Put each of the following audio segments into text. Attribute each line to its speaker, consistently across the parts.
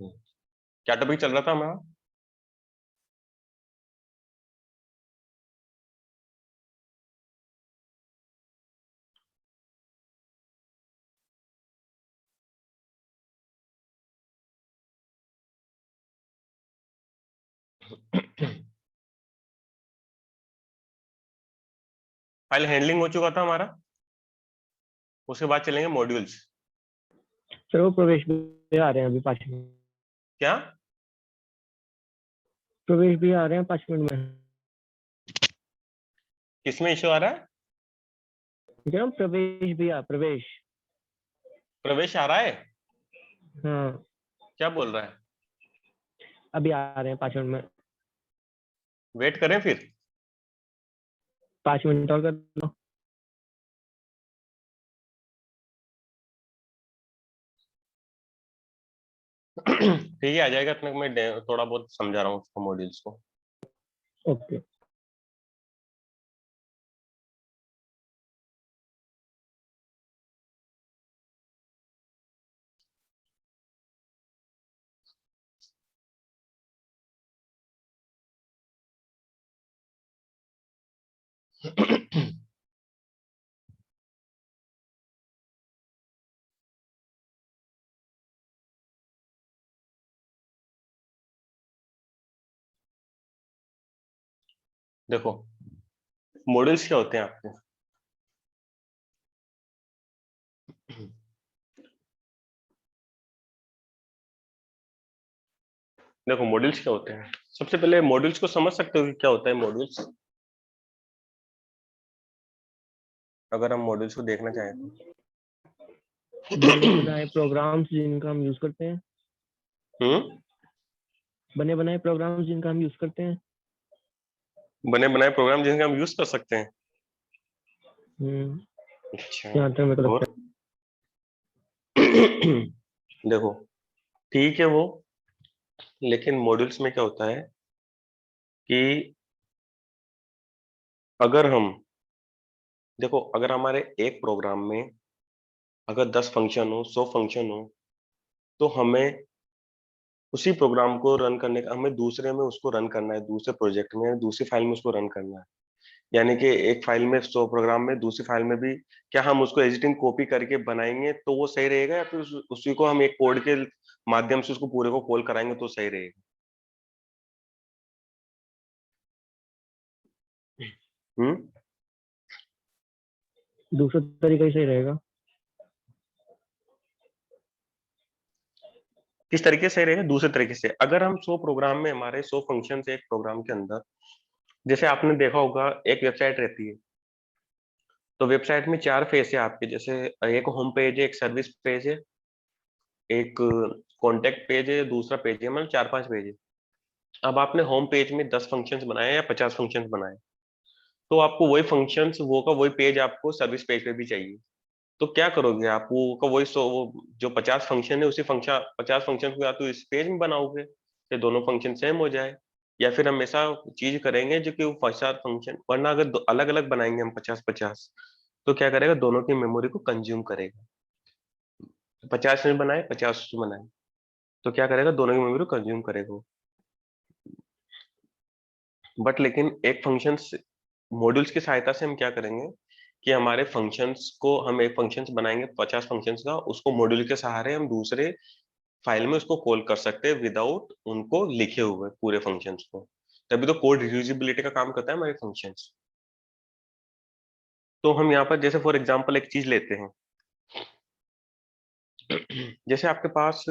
Speaker 1: क्या टॉपिक चल रहा था हमारा? फाइल हैंडलिंग हो चुका था हमारा। उसके बाद चलेंगे मॉड्यूल्स।
Speaker 2: सर वो प्रवेश भी आ रहे हैं अभी 5 मिनट।
Speaker 1: क्या?
Speaker 2: प्रवेश भी आ रहे हैं 5 मिनट में।
Speaker 1: किसमें इश्यू आ रहा है?
Speaker 2: प्रवेश भी प्रवेश।
Speaker 1: प्रवेश आ रहा है?
Speaker 2: हाँ
Speaker 1: क्या बोल रहा है?
Speaker 2: अभी आ रहे हैं 5 मिनट में।
Speaker 1: वेट करें फिर?
Speaker 2: 5 मिनट और कर लो।
Speaker 1: ठीक है, आ जाएगा। इतना मैं थोड़ा बहुत समझा रहा हूँ उसको, मॉड्यूल्स को।
Speaker 2: ओके।
Speaker 1: देखो, मॉड्यूल्स क्या होते हैं आपके? देखो, मॉड्यूल्स क्या होते हैं। सबसे पहले मॉड्यूल्स को समझ सकते हो कि क्या होता है मॉड्यूल्स? अगर हम मॉड्यूल्स को देखना चाहें तो
Speaker 2: बने बनाए प्रोग्राम्स जिनका हम यूज करते हैं। बने बनाए प्रोग्राम्स जिनका हम यूज करते हैं।
Speaker 1: बने बनाए प्रोग्राम जिनके हम यूज कर सकते हैं। अच्छा।
Speaker 2: यहाँ तक मेरे को लगता
Speaker 1: और देखो, ठीक है वो, लेकिन मॉड्यूल्स में क्या होता है कि अगर हम देखो, अगर हमारे एक प्रोग्राम में अगर 10 फंक्शन हो, 100 फंक्शन हो, तो हमें उसी प्रोग्राम को रन करने का, हमें दूसरे में उसको रन करना है, दूसरे प्रोजेक्ट में, दूसरी फाइल में उसको रन करना है। यानी कि एक फाइल में 100 प्रोग्राम में, दूसरी फाइल में भी क्या हम उसको एडिटिंग कॉपी करके बनाएंगे तो वो सही रहेगा, या फिर उसी को हम एक कोड के माध्यम से उसको पूरे को कॉल कराएंगे तो सही रहेगा? हम्म
Speaker 2: है दूसरा तरीका ही सही रहेगा।
Speaker 1: किस तरीके से रहेगा? दूसरे तरीके से, अगर हम 100 प्रोग्राम में, हमारे 100 फंक्शन से एक प्रोग्राम के अंदर, जैसे आपने देखा होगा एक वेबसाइट रहती है, तो वेबसाइट में 4 फेस है आपके। जैसे एक होम पेज है, एक सर्विस पेज है, एक कॉन्टेक्ट पेज है, दूसरा पेज है, मतलब 4-5 पेज है। अब आपने होम पेज में 10 फंक्शंस बनाए या 50 फंक्शंस बनाए, तो आपको वही फंक्शंस, वो का वही पेज आपको सर्विस पेज पे भी चाहिए। तो क्या करोगे आप? वो का वही वो जो 50 फंक्शन है, उसी फंक्शन 50 फंक्शन को या तो इस पेज में बनाओगे कि दोनों फंक्शन सेम हो जाए, या फिर हम ऐसा चीज करेंगे जो कि वो 50 फंक्शन, वरना अगर अलग अलग बनाएंगे हम 50-50, तो क्या करेगा? दोनों की मेमोरी को कंज्यूम करेगा। 50 में बनाए, 50 में बनाए, तो क्या करेगा? दोनों की मेमोरी को कंज्यूम करेगा वो। बट लेकिन एक फंक्शंस, मॉड्यूल्स की सहायता से हम क्या करेंगे कि हमारे फंक्शंस को, हम एक फंक्शंस बनाएंगे 50 फंक्शंस का, उसको मॉड्यूल के सहारे हम दूसरे फाइल में उसको कॉल कर सकते हैं विदाउट उनको लिखे हुए पूरे फंक्शंस को। तभी तो कोड रियूजिबिलिटी का काम करता है हमारे फंक्शंस। तो हम यहाँ पर जैसे फॉर एग्जांपल एक चीज लेते हैं। जैसे आपके पास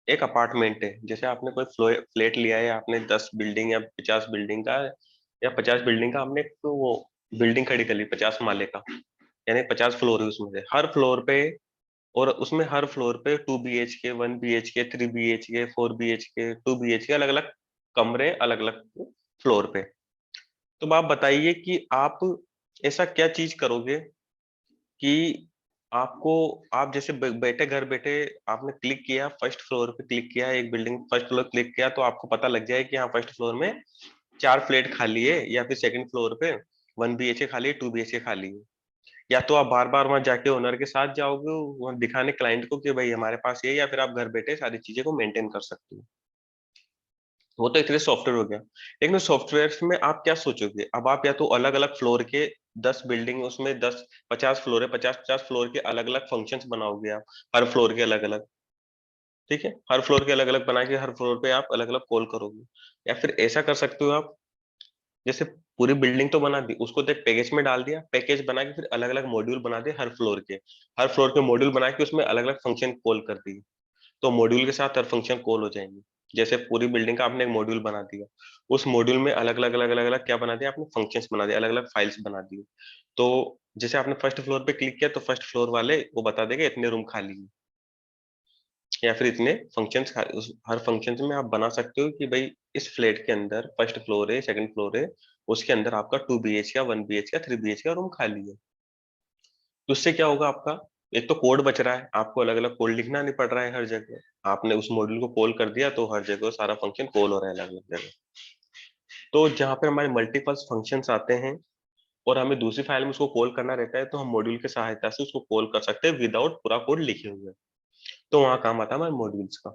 Speaker 1: एक अपार्टमेंट है, जैसे आपने कोई फ्लैट लिया है, आपने 10 बिल्डिंग या 50 बिल्डिंग का, या 50 बिल्डिंग का आपने एक तो वो बिल्डिंग खड़ी कर ली 50 माले का, यानी 50 फ्लोर है उसमें से, हर फ्लोर पे, और उसमें हर फ्लोर पे 2 BHK, 1 BHK, 3 BHK, 4 BHK, 2 BHK, अलग अलग कमरे, अलग अलग फ्लोर पे। तो अब आप बताइए कि आप ऐसा क्या चीज करोगे कि आपको, आप जैसे बैठे घर बैठे आपने क्लिक किया, फर्स्ट फ्लोर पे क्लिक किया, एक बिल्डिंग फर्स्ट फ्लोर क्लिक किया, तो आपको पता लग जाए कि हाँ फर्स्ट फ्लोर में 4 फ्लैट खाली है, या फिर सेकंड फ्लोर पे 1 BHK खाली है, 2 BHK खाली है। या तो आप बार बार वहां जाके ओनर के साथ जाओगे वहां दिखाने क्लाइंट को कि भाई हमारे पास ये, या फिर आप घर बैठे सारी चीजें को मेंटेन कर सकते हो। वो तो एक तरह सॉफ्टवेयर हो गया। लेकिन सॉफ्टवेयर में आप क्या सोचोगे, अब आप या तो अलग अलग फ्लोर के 10 बिल्डिंग, उसमें 10-50 फ्लोर है, 50-50 फ्लोर के अलग अलग फंक्शंस बनाओगे आप, हर फ्लोर के अलग अलग। ठीक है, हर फ्लोर के अलग अलग बना के हर फ्लोर पे आप अलग अलग कॉल करोगे। या फिर ऐसा कर सकते हो आप, जैसे पूरी बिल्डिंग तो बना दी, उसको तो एक पैकेज में डाल दिया, पैकेज बना के फिर अलग अलग मॉड्यूल बना दिए हर फ्लोर के मॉड्यूल बना के उसमें अलग अलग फंक्शन कॉल कर दिए। तो मॉड्यूल के साथ हर फंक्शन कॉल हो जाएंगे। जैसे पूरी बिल्डिंग का आपने एक मॉड्यूल बना दिया, उस मॉड्यूल में अलग अलग क्या बना दिया आपने, फंक्शंस बना दिए, अलग अलग फाइल्स बना दी। तो जैसे आपने फर्स्ट फ्लोर पे क्लिक किया तो फर्स्ट फ्लोर वाले वो बता देगा इतने रूम खाली हैं, या फिर इतने फंक्शंस, हर फंक्शंस में आप बना सकते हो कि भाई इस फ्लैट के अंदर फर्स्ट फ्लोर है, सेकंड फ्लोर है, उसके अंदर आपका 2 BHK का, 1 BHK का, 3 BHK का रूम खाली है। तो उससे क्या होगा आपका, एक तो कोड बच रहा है, आपको अलग अलग कोड लिखना नहीं पड़ रहा है हर जगह, आपने उस मॉड्यूल को कॉल कर दिया तो हर जगह सारा फंक्शन कॉल हो रहा है अलग अलग जगह। तो जहाँ पे हमारे मल्टीपल फंक्शंस आते हैं और हमें दूसरी फाइल में उसको कॉल करना रहता है, तो हम मॉड्यूल की सहायता से उसको कॉल कर सकते हैं विदाउट पूरा कोड लिखे हुए। तो वहां काम आता है हमारे मॉड्यूल्स का।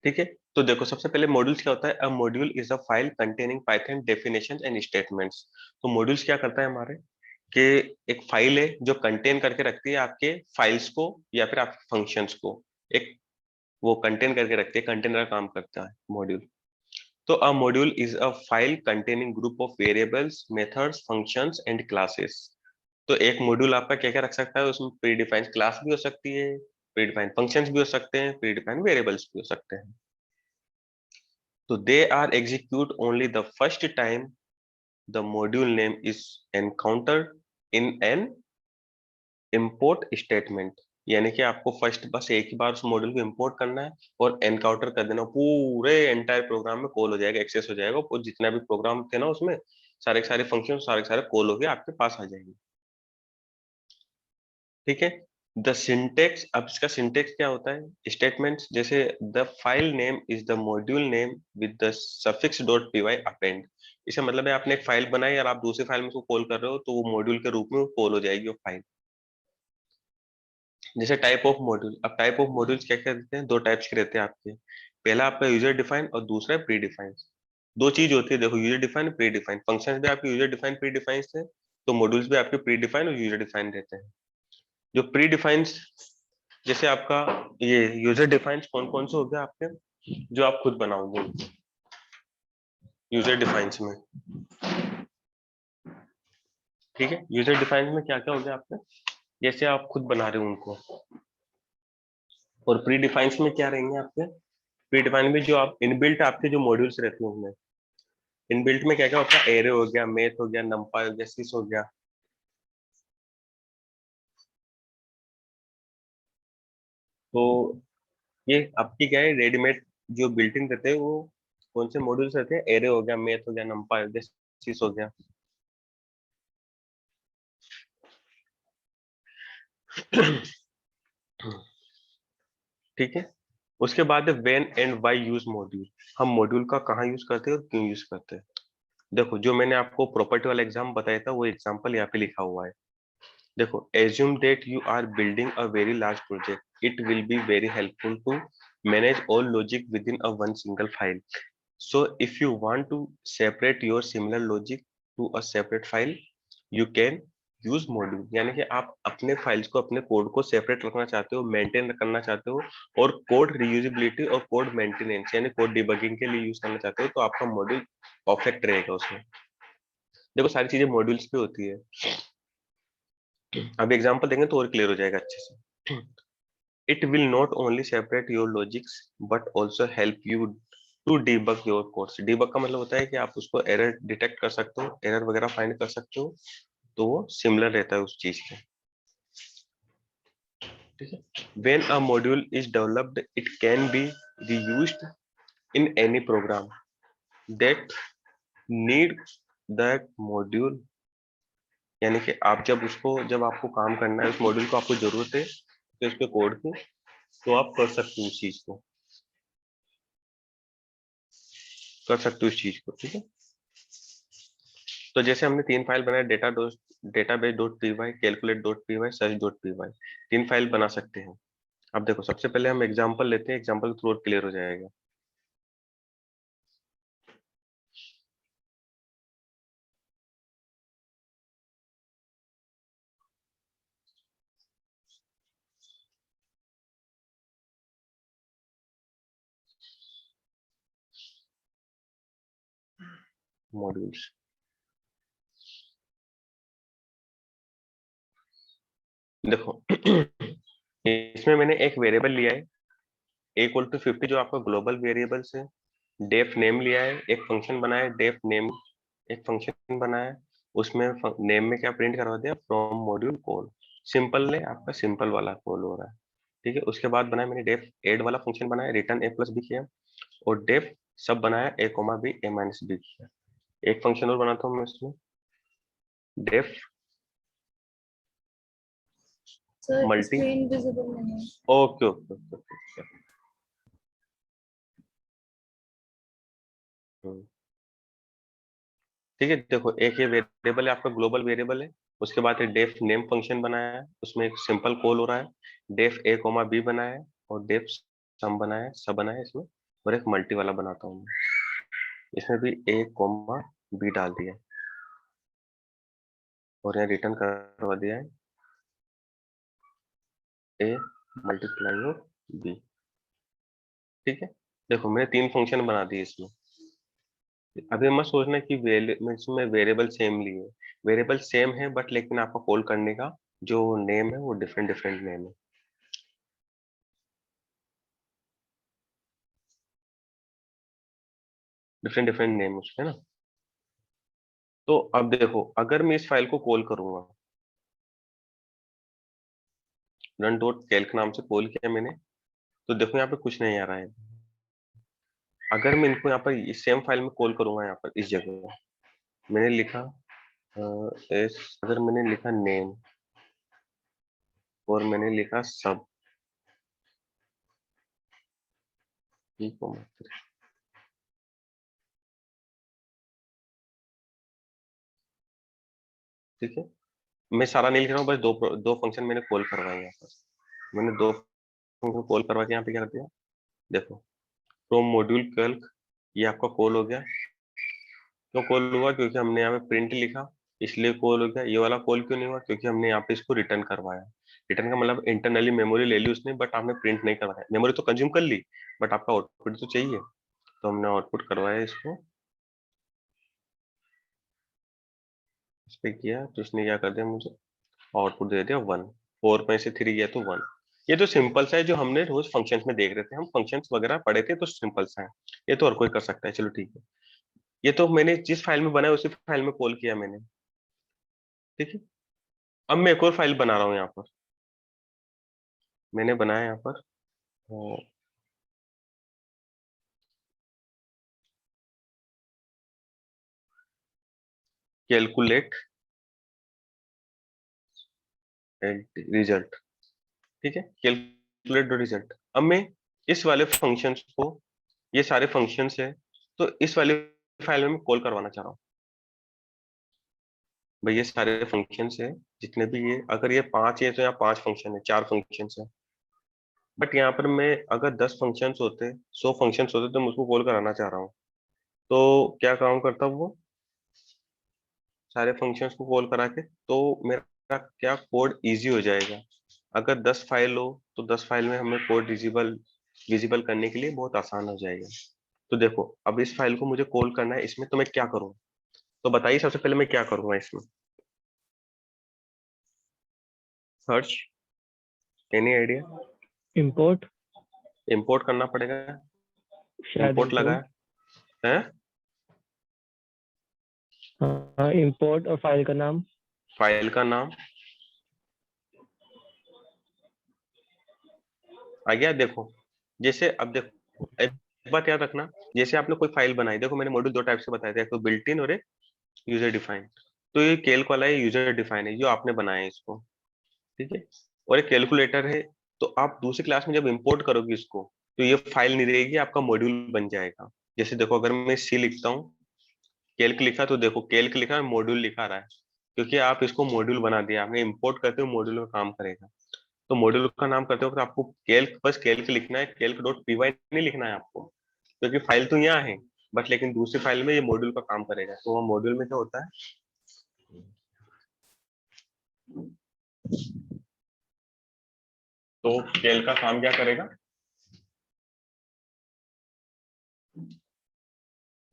Speaker 1: ठीक है, तो देखो सबसे पहले मॉड्यूल्स क्या होता है, अ module is a file containing Python definitions and statements. तो मॉड्यूल्स क्या करता है हमारे, कि एक फाइल है जो कंटेन करके रखती है आपके फाइल्स को या फिर आपके फंक्शंस को, एक वो कंटेन करके रखती है, कंटेनर का काम करता है मॉड्यूल। तो अ module is a file containing group of variables, methods, functions and classes. तो एक मॉड्यूल आपका क्या क्या रख सकता है, उसमें प्री डिफाइंड क्लास भी हो सकती है, प्री डिफाइंड फंक्शंस भी हो सकते हैं, प्री डिफाइंड वेरिएबल्स भी हो सकते हैं। तो they are execute only the first time the module name is encountered in an import statement. यानी कि आपको फर्स्ट बस एक ही बार उस मॉड्यूल को इंपोर्ट करना है और एनकाउंटर कर देना, पूरे एंटायर प्रोग्राम में कॉल हो जाएगा, एक्सेस हो जाएगा, और जितना भी प्रोग्राम थे ना उसमें सारे के सारे फंक्शन सारे के सारे कॉल होके आपके पास आ जाएंगे। ठीक है, द सिंटेक्स, अब इसका सिंटेक्स क्या होता है, स्टेटमेंट्स जैसे the file name is the module name with the suffix dot P Y append. इसका मतलब है आपने एक फाइल बनाई और आप दूसरी फाइल में उसको कॉल कर रहे हो तो वो मॉड्यूल के रूप में कॉल हो जाएगी वो फाइल। जैसे टाइप ऑफ मॉड्यूल, अब टाइप ऑफ मॉड्यूल्स क्या क्या रहते हैं, दो टाइप्स के रहते हैं आपके। पहला आपका यूजर डिफाइन और दूसरा है प्री डिफाइन। दो चीज होती है देखो, user define pre define, functions भी आपके यूजर डिफाइन प्री डिफाइन है, तो मॉड्यूल्स भी आपके प्री डिफाइन और यूजर डिफाइन रहते हैं। जो प्री डिफाइन, जैसे आपका ये यूजर डिफाइन कौन कौन से हो गया आपके, जो आप खुद बनाओगे यूजर डिफाइंस में। ठीक है, यूजर डिफाइंस में क्या क्या हो गया आपका, जैसे आप खुद बना रहे हो उनको। और प्री डिफाइंस में क्या रहेंगे आपके, प्री डिफाइन में जो आप इनबिल्ट आपके जो मॉड्यूल्स रहते हैं उनमें, इनबिल्ट में क्या क्या होता है, एरे हो गया, मैथ हो गया, नंपाई हो गया, सिस हो गया। तो ये आपकी क्या है, रेडीमेड जो बिल्ट इन रहते हैं वो कौन से मॉड्यूल्स रहते हैं, एरे हो गया, मैथ हो गया, नंपाई हो गया, सिस हो गया। ठीक है, उसके बाद है when and why use module. हम मॉड्यूल का कहाँ यूज करते हैं और क्यों यूज करते हैं। देखो जो मैंने आपको प्रॉपर्टी वाला एग्जाम बताया था वो एग्जांपल यहाँ पे लिखा हुआ है। देखो, assume that you are building a very large project. It will be very helpful to manage all logic within a one single file. So if you want to separate your similar logic to a separate file, you can use module। यानी कि आप अपने files को, अपने code को separate रखना चाहते हो, मेंटेन करना चाहते हो, और कोड रीयूजेबिलिटी और कोड मेंटेनेंस यानी कोड डिबगिंग के लिए यूज करना चाहते हो, तो आपका मॉड्यूल परफेक्ट रहेगा उसमें। देखो सारी चीजें मॉड्यूल्स पे होती है, अब एग्जांपल देंगे तो और क्लियर हो जाएगा अच्छे से। It will not only separate your logics but also help you to debug your codes। debug का मतलब होता है कि आप उसको एरर डिटेक्ट कर सकते हो, एरर वगैरह फाइंड कर सकते हो, तो वो सिमिलर रहता है उस चीज के। ठीक है, when a module is developed it can be reused in any program that need that module। यानी कि आप जब उसको, जब आपको काम करना है उस मॉड्यूल को, आपको जरूरत है तो उसके कोड की, तो आप कर सकते हो उस चीज को, कर सकते हो उस चीज को। ठीक है, तो जैसे हमने तीन फाइल बनाए, data database dot py, calculate dot py, search dot py, 3 file बना सकते हैं। अब देखो सबसे पहले हम एग्जांपल लेते हैं, एग्जांपल के थ्रू क्लियर हो जाएगा। मॉड्यूल्स, देखो इसमें मैंने एक वेरिएबल लिया है इक्वल टू 50 जो आपका ग्लोबल वेरिएबल्स है, डेफ नेम लिया है, एक फंक्शन बनाया है डेफ नेम, एक फंक्शन बनाया है, उसमें नेम में क्या प्रिंट करवा दिया, फ्रॉम मॉड्यूल कॉल, सिंपल है आपका, सिंपल वाला कॉल हो रहा है। ठीक है, उसके बाद बनाया मैंने डेफ एड वाला फंक्शन बनाया, रिटर्न ए प्लस बी किया, और डेफ सब बनाया A comma B A minus B किया। एक फंक्शन और बनाता हूँ मैं इसमें, def
Speaker 3: sir
Speaker 1: multi,
Speaker 3: screen visible नहीं है।
Speaker 1: ओके ओके ओके ओके, ठीक है। देखो एक ये वेरिएबल है आपका, ग्लोबल वेरिएबल है, उसके बाद डेफ नेम फंक्शन बनाया है, उसमें एक सिंपल कॉल हो रहा है, डेफ ए कोमा बी बनाया है, और डेफ सम बनाया है, सब बनाया है इसमें, और एक मल्टी वाला बनाता हूँ मैं, इसमें भी ए कोमा बी डाल दिया है, और यहाँ रिटर्न करवा दिया है ए मल्टीप्लाई ऑफ बी। ठीक है, देखो मैंने 3 फंक्शन बना दिए इसमें। अभी मत सोचना कि इसमें वेरिएबल सेम लिए, वेरिएबल सेम है बट लेकिन आपका कॉल करने का जो नेम है वो डिफरेंट डिफरेंट नेम है, डिफरेंट डिफरेंट नेम उसके ना। तो अब देखो अगर मैं इस फाइल को कॉल करूंगा, रन डॉट कैल्क नाम से कॉल किया मैंने, तो देखो यहाँ पे कुछ नहीं आ रहा है। अगर मैं इनको यहाँ पर इस सेम फाइल में कॉल करूंगा, यहाँ पर इस जगह मैंने लिखा अगर मैंने लिखा नेम और मैंने लिखा सब, ठीक है, मैं सारा नहीं लिख रहा हूँ, बस दो दो फंक्शन मैंने कॉल करवाए यहाँ पर, मैंने 2 फंक्शन कॉल करवा के यहाँ पे क्या कर दिया, देखो फ्रॉम मॉड्यूल कैल्क, ये आपका कॉल हो गया। क्यों कॉल हुआ, क्योंकि हमने यहाँ पे प्रिंट लिखा इसलिए कॉल हो गया। ये वाला कॉल क्यों नहीं हुआ, क्योंकि हमने यहाँ पे इसको रिटर्न करवाया। रिटर्न का मतलब इंटरनली मेमोरी ले ली उसने, बट आपने प्रिंट नहीं करवाया, मेमोरी तो कंज्यूम कर ली बट आपका आउटपुट तो चाहिए, तो हमने आउटपुट करवाया इसको, इस पे किया तो इसने क्या कर दिया, मुझे आउटपुट दे दिया 1, 4 में से 3 गया तो 1। ये तो सिंपल सा है जो हमने रोज फंक्शंस में देख रहे थे, हम फंक्शंस वगैरह पढ़े थे तो सिंपल सा है, ये तो हर कोई कर सकता है, चलो ठीक है। ये तो मैंने जिस फाइल में बनाया उसी फाइल में कॉल किया मैंने, ठीक है। अब मैं एक और फाइल बना रहा हूँ यहाँ पर, मैंने बनाया यहाँ पर कैलकुलेट रिजल्ट, ठीक है, कैलकुलेट रिजल्ट। अब मैं इस वाले फंक्शंस को, ये सारे फंक्शंस है, तो इस वाले फाइल में मैं कॉल करवाना चाह रहा हूँ भाई, ये सारे फंक्शंस है जितने भी, ये अगर ये 5 है तो यहाँ 5 फंक्शन है, 4 फंक्शंस है, बट यहाँ पर मैं अगर 10 फंक्शंस होते, 100 फंक्शंस होते तो मैं उसको कॉल कराना चाह रहा हूँ, तो क्या काम करता वो, सारे फंक्शंस को कॉल करा के, तो मेरा क्या कोड इजी हो जाएगा। अगर 10 फाइल हो तो 10 फाइल में हमें कोड विजिबल करने के लिए बहुत आसान हो जाएगा। तो देखो अब इस फाइल को मुझे कॉल करना है, इसमें तो मैं क्या करूँ, तो बताइए सबसे पहले मैं क्या करूंगा इसमें, search, any idea,
Speaker 2: import,
Speaker 1: import करना पड़ेगा,
Speaker 2: शायद
Speaker 1: इंपोर्ट लगा
Speaker 2: इंपोर्ट,
Speaker 1: है,
Speaker 2: हाँ इंपोर्ट और फाइल का नाम,
Speaker 1: फाइल का नाम आ गया। देखो जैसे अब देखो एक बात याद रखना, जैसे आपने कोई फाइल बनाई, देखो मैंने मॉड्यूल 2 टाइप से बताया था, एक तो बिल्ट इन और एक यूजर डिफाइन। तो ये कैल्क वाला है, यूजर डिफाइन है जो आपने बनाया है इसको, ठीक है, और एक कैलकुलेटर है। तो आप दूसरी क्लास में जब इंपोर्ट करोगे इसको, तो ये फाइल नहीं रहेगी, आपका मॉड्यूल बन जाएगा। जैसे देखो अगर मैं सी लिखता हूँ, कैल्क लिखा, तो देखो कैल्क लिखा, मॉड्यूल लिखा रहा है, क्योंकि आप इसको मॉड्यूल बना दिया, आपने इंपोर्ट करते हो मॉड्यूल में काम करेगा। तो मॉड्यूल का नाम करते हो आपको कैल्क, बस कैल्क लिखना है, कैल्क डॉट पीवाई नहीं लिखना है आपको, क्योंकि फाइल तो यहाँ है, बट लेकिन दूसरी फाइल में ये मॉड्यूल का काम करेगा। तो वो मॉड्यूल में क्या होता है, तो कैल्क का काम क्या करेगा,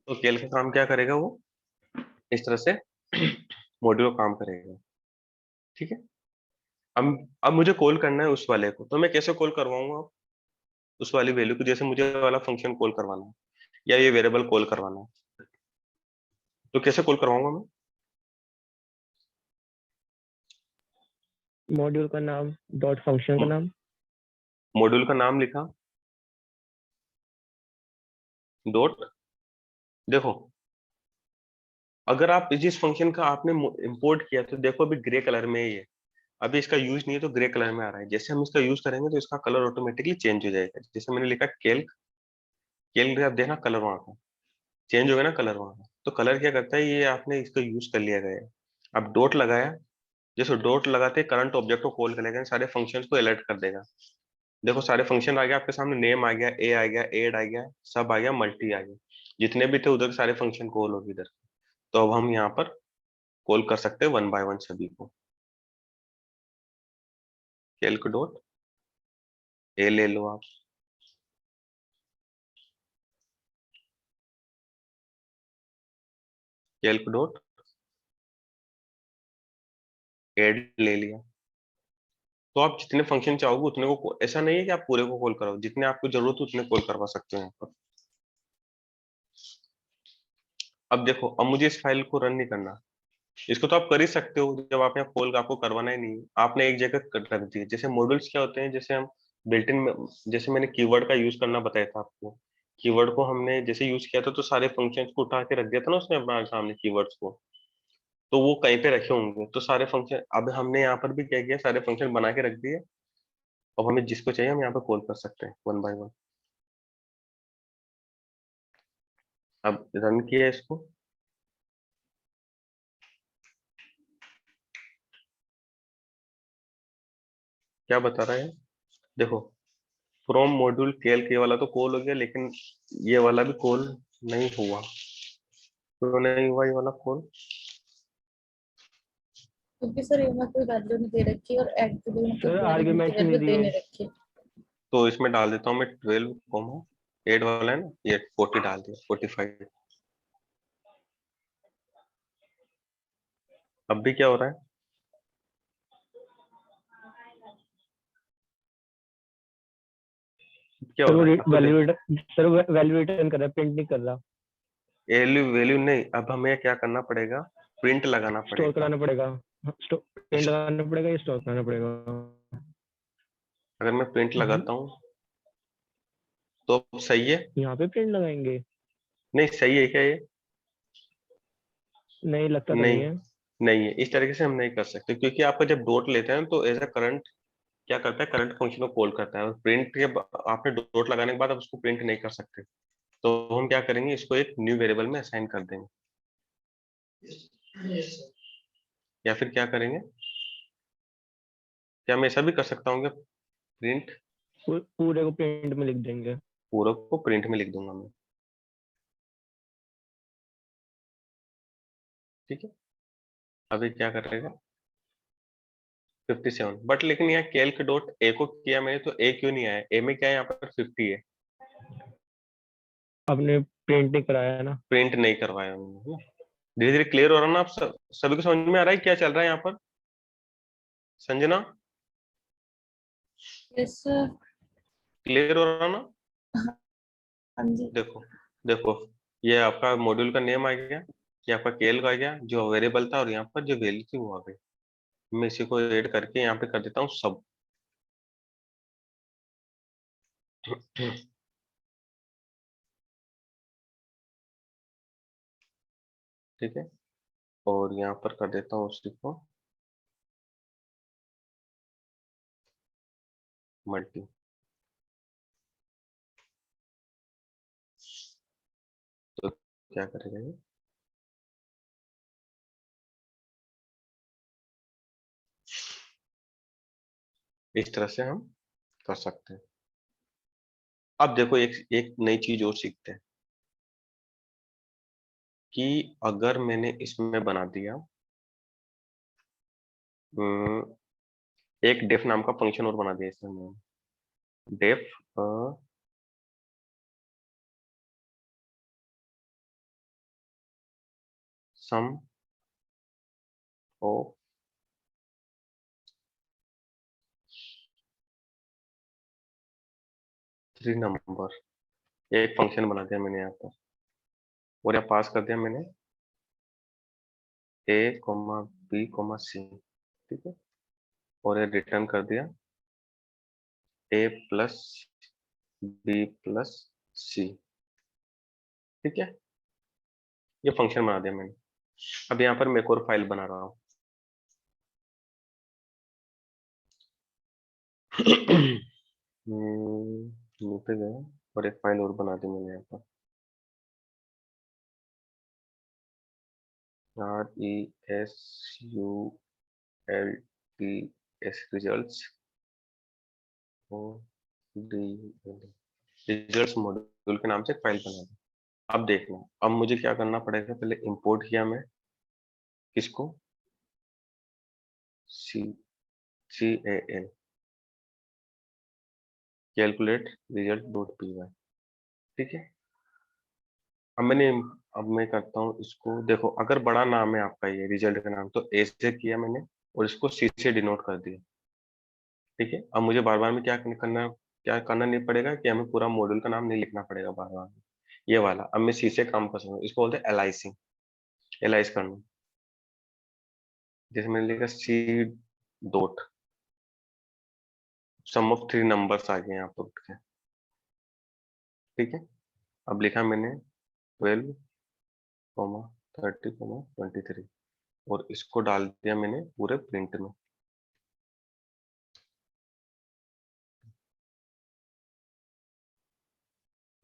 Speaker 1: तो कैल्क का काम क्या करेगा, वो इस तरह से मॉड्यूल का काम करेगा। ठीक है। अब मुझे कॉल करना है उस वाले को, तो मैं कैसे कॉल करवाऊंगा उस वाली वैल्यू को, जैसे मुझे वाला फंक्शन कॉल करवाना है या ये वेरिएबल कॉल करवाना है, तो कैसे कॉल करवाऊंगा मैं?
Speaker 2: मॉड्यूल का नाम डॉट फंक्शन का नाम।
Speaker 1: मॉड्यूल का नाम लिखा, डॉट, देखो अगर आप जिस फंक्शन का आपने इंपोर्ट किया तो देखो अभी ग्रे कलर में ही है, अभी इसका यूज नहीं है तो ग्रे कलर में आ रहा है। जैसे हम इसका यूज करेंगे तो इसका कलर ऑटोमेटिकली चेंज हो जाएगा। जैसे मैंने लिखा केल्क, केल्क आप देखना कलर वहां का चेंज हो गया ना, कलर वहां का। तो कलर क्या करता है, ये आपने इसका यूज कर लिया गया है। अब डॉट लगाया, जैसे डॉट लगाते करंट ऑब्जेक्ट को कॉल करेगा, सारे फंक्शंस को अलर्ट कर देगा। देखो सारे फंक्शन आ गया आपके सामने, नेम आ गया, ए आ गया, एड आ गया, सब आ गया, मल्टी आ गया, जितने भी थे उधर सारे फंक्शन कॉल हो गए इधर। तो अब हम यहाँ पर कॉल कर सकते हैं वन बाय वन सभी को। कैल्क डॉट ए ले लो आप, कैल्क डॉट एड ले लिया। तो आप जितने फंक्शन चाहोगे उतने को, ऐसा नहीं है कि आप पूरे को कॉल करो, जितने आपको जरूरत हो उतने कॉल करवा सकते हो यहाँ पर। अब देखो, अब मुझे इस फाइल को रन नहीं करना, इसको तो आप कर ही सकते हो जब आप यहाँ कॉल आपको करवाना ही नहीं है, आपने एक जगह रख दी है। जैसे मॉड्यूल्स क्या होते हैं, जैसे हम बिल्ट इन में, जैसे मैंने कीवर्ड का यूज करना बताया था आपको, कीवर्ड को हमने जैसे यूज किया था तो सारे फंक्शंस को उठा के रख दिया था ना उसने अपने सामने कीवर्ड्स को, तो वो कहीं पे रखे होंगे। तो सारे फंक्शन अब हमने यहाँ पर भी क्या किया, सारे फंक्शन बना के रख दिए। अब हमें जिसको चाहिए हम यहाँ पे कॉल कर सकते हैं वन बाय वन। अब रन किया इसको, क्या बता रहा है देखो, फ्रॉम मॉड्यूल कैल्क, ये वाला तो कॉल हो गया, लेकिन ये वाला भी कॉल नहीं हुआ। क्यों नहीं हुआ ये वाला कॉल?
Speaker 3: क्योंकि सर यहाँ कोई वैल्यू नहीं दे रखी और ऐड के लिए
Speaker 2: सर
Speaker 3: मतलब वेरिएबल की
Speaker 2: आर्ग्यूमेंट्स नहीं
Speaker 3: वैल्यू
Speaker 2: दिए।
Speaker 3: देने रखी।
Speaker 1: तो इसमें डाल देता हूँ मैं 12 कॉमा 8 वाला है ना, ये 40 डाल दिया, 45। अब भी क्या हो रहा है, क्या
Speaker 2: सर
Speaker 1: हो
Speaker 2: वो
Speaker 1: रहा है अब तो
Speaker 2: वैल्यू,
Speaker 1: देखो,
Speaker 2: सर वैल्यू रिटर्न कर रहा है, प्रिंट नहीं कर रहा।
Speaker 1: वैल्यू वैल्यू नहीं, अब हमें क्या करना पड़ेगा, प्रिंट लगाना
Speaker 2: स्टोर
Speaker 1: पड़ेगा।
Speaker 2: कराना पड़ेगा, प्रिंट लगाना पड़ेगा या स्टोर कराना पड़ेगा।
Speaker 1: अगर मैं प्रिंट
Speaker 2: हम्म,
Speaker 1: लगाता हूँ तो सही है?
Speaker 2: यहाँ पे प्रिंट लगाएंगे।
Speaker 1: नहीं सही है क्या ये?
Speaker 2: नहीं लगता तो नहीं
Speaker 1: नहीं,
Speaker 2: है।
Speaker 1: नहीं है, इस तरीके से हम नहीं कर सकते, क्योंकि आपका जब डॉट लेते हैं तो एज अ करंट क्या करता है, करंट फंक्शन को कॉल करता है, और प्रिंट के आपने डॉट लगाने के बाद आप उसको प्रिंट नहीं कर सकते। तो हम क्या करेंगे, इसको एक न्यू वेरिएबल में असाइन कर देंगे, या फिर क्या करेंगे, क्या मैं ऐसा भी कर सकता हूँ कि प्रिंट,
Speaker 2: पूरे को प्रिंट में लिख देंगे।
Speaker 1: पूरा को प्रिंट में लिख दूंगा मैं। ठीक है। अभी क्या करेगा, 57, बट लेकिन यहाँ कैल्क डॉट ए को किया मैंने तो ए क्यों नहीं आया, ए में क्या है, यहाँ पर 50 है,
Speaker 2: आपने प्रिंट नहीं कराया है ना।
Speaker 1: प्रिंट नहीं करवाया उन्होंने, है ना। धीरे धीरे क्लियर हो रहा है ना, आप सभी को समझ में आ रहा है क्या चल रहा है यहाँ पर, संजना?
Speaker 3: Yes sir.
Speaker 1: क्लियर हो रहा ना?
Speaker 3: हाँ जी।
Speaker 1: देखो, देखो ये आपका मॉड्यूल का नेम आ गया, ये आपका कैल्क आ गया, जो वेरिएबल था, और यहाँ पर जो वैल्यू थी वो आ गई। मैं इसी को ऐड करके यहाँ पे कर देता हूँ सब। ठीक है, और यहाँ पर कर देता हूँ उसी को मल्टी। तो क्या करेगा ये, इस तरह से हम कर सकते हैं। अब देखो एक नई चीज और सीखते हैं कि अगर मैंने इसमें बना दिया एक डेफ नाम का फंक्शन और बना दिया इसमें मैंने def sum of three number, एक फंक्शन बना दिया मैंने यहाँ पर और यहाँ पास कर दिया मैंने a, b, c, ठीक है, और ये रिटर्न कर दिया a plus b plus c, ठीक है, ये फंक्शन बना दिया मैंने। अब यहाँ पर मैं एक और फाइल बना रहा हूँ नीचे गया और एक फाइल और बना दी मैंने यहाँ पर RESULTS रिजल्ट्स रिजल्ट्स मॉड्यूल के नाम से एक फाइल बना दी। अब देखना, अब मुझे क्या करना पड़ेगा, पहले इंपोर्ट किया मैं किसको, CAL calculate result dot P Y, ठीक है। अब मैं करता हूँ इसको, देखो अगर बड़ा नाम है आपका ये रिजल्ट का नाम तो ए से किया मैंने और इसको सी से डिनोट कर दिया, ठीक है। अब मुझे बार बार में क्या करना नहीं पड़ेगा कि हमें पूरा मॉड्यूल का नाम नहीं लिखना पड़ेगा बार बार, ये वाला। अब मैं सी से काम कर सकता हूँ, इसको बोलते हैं एलाइसिंग, एलाइज करना। जैसे मैंने लिखा c dot sum of three numbers आ गए यहाँ पर उठ के, ठीक है। अब लिखा मैंने 12, 30, 23 और इसको डाल दिया मैंने पूरे प्रिंट में।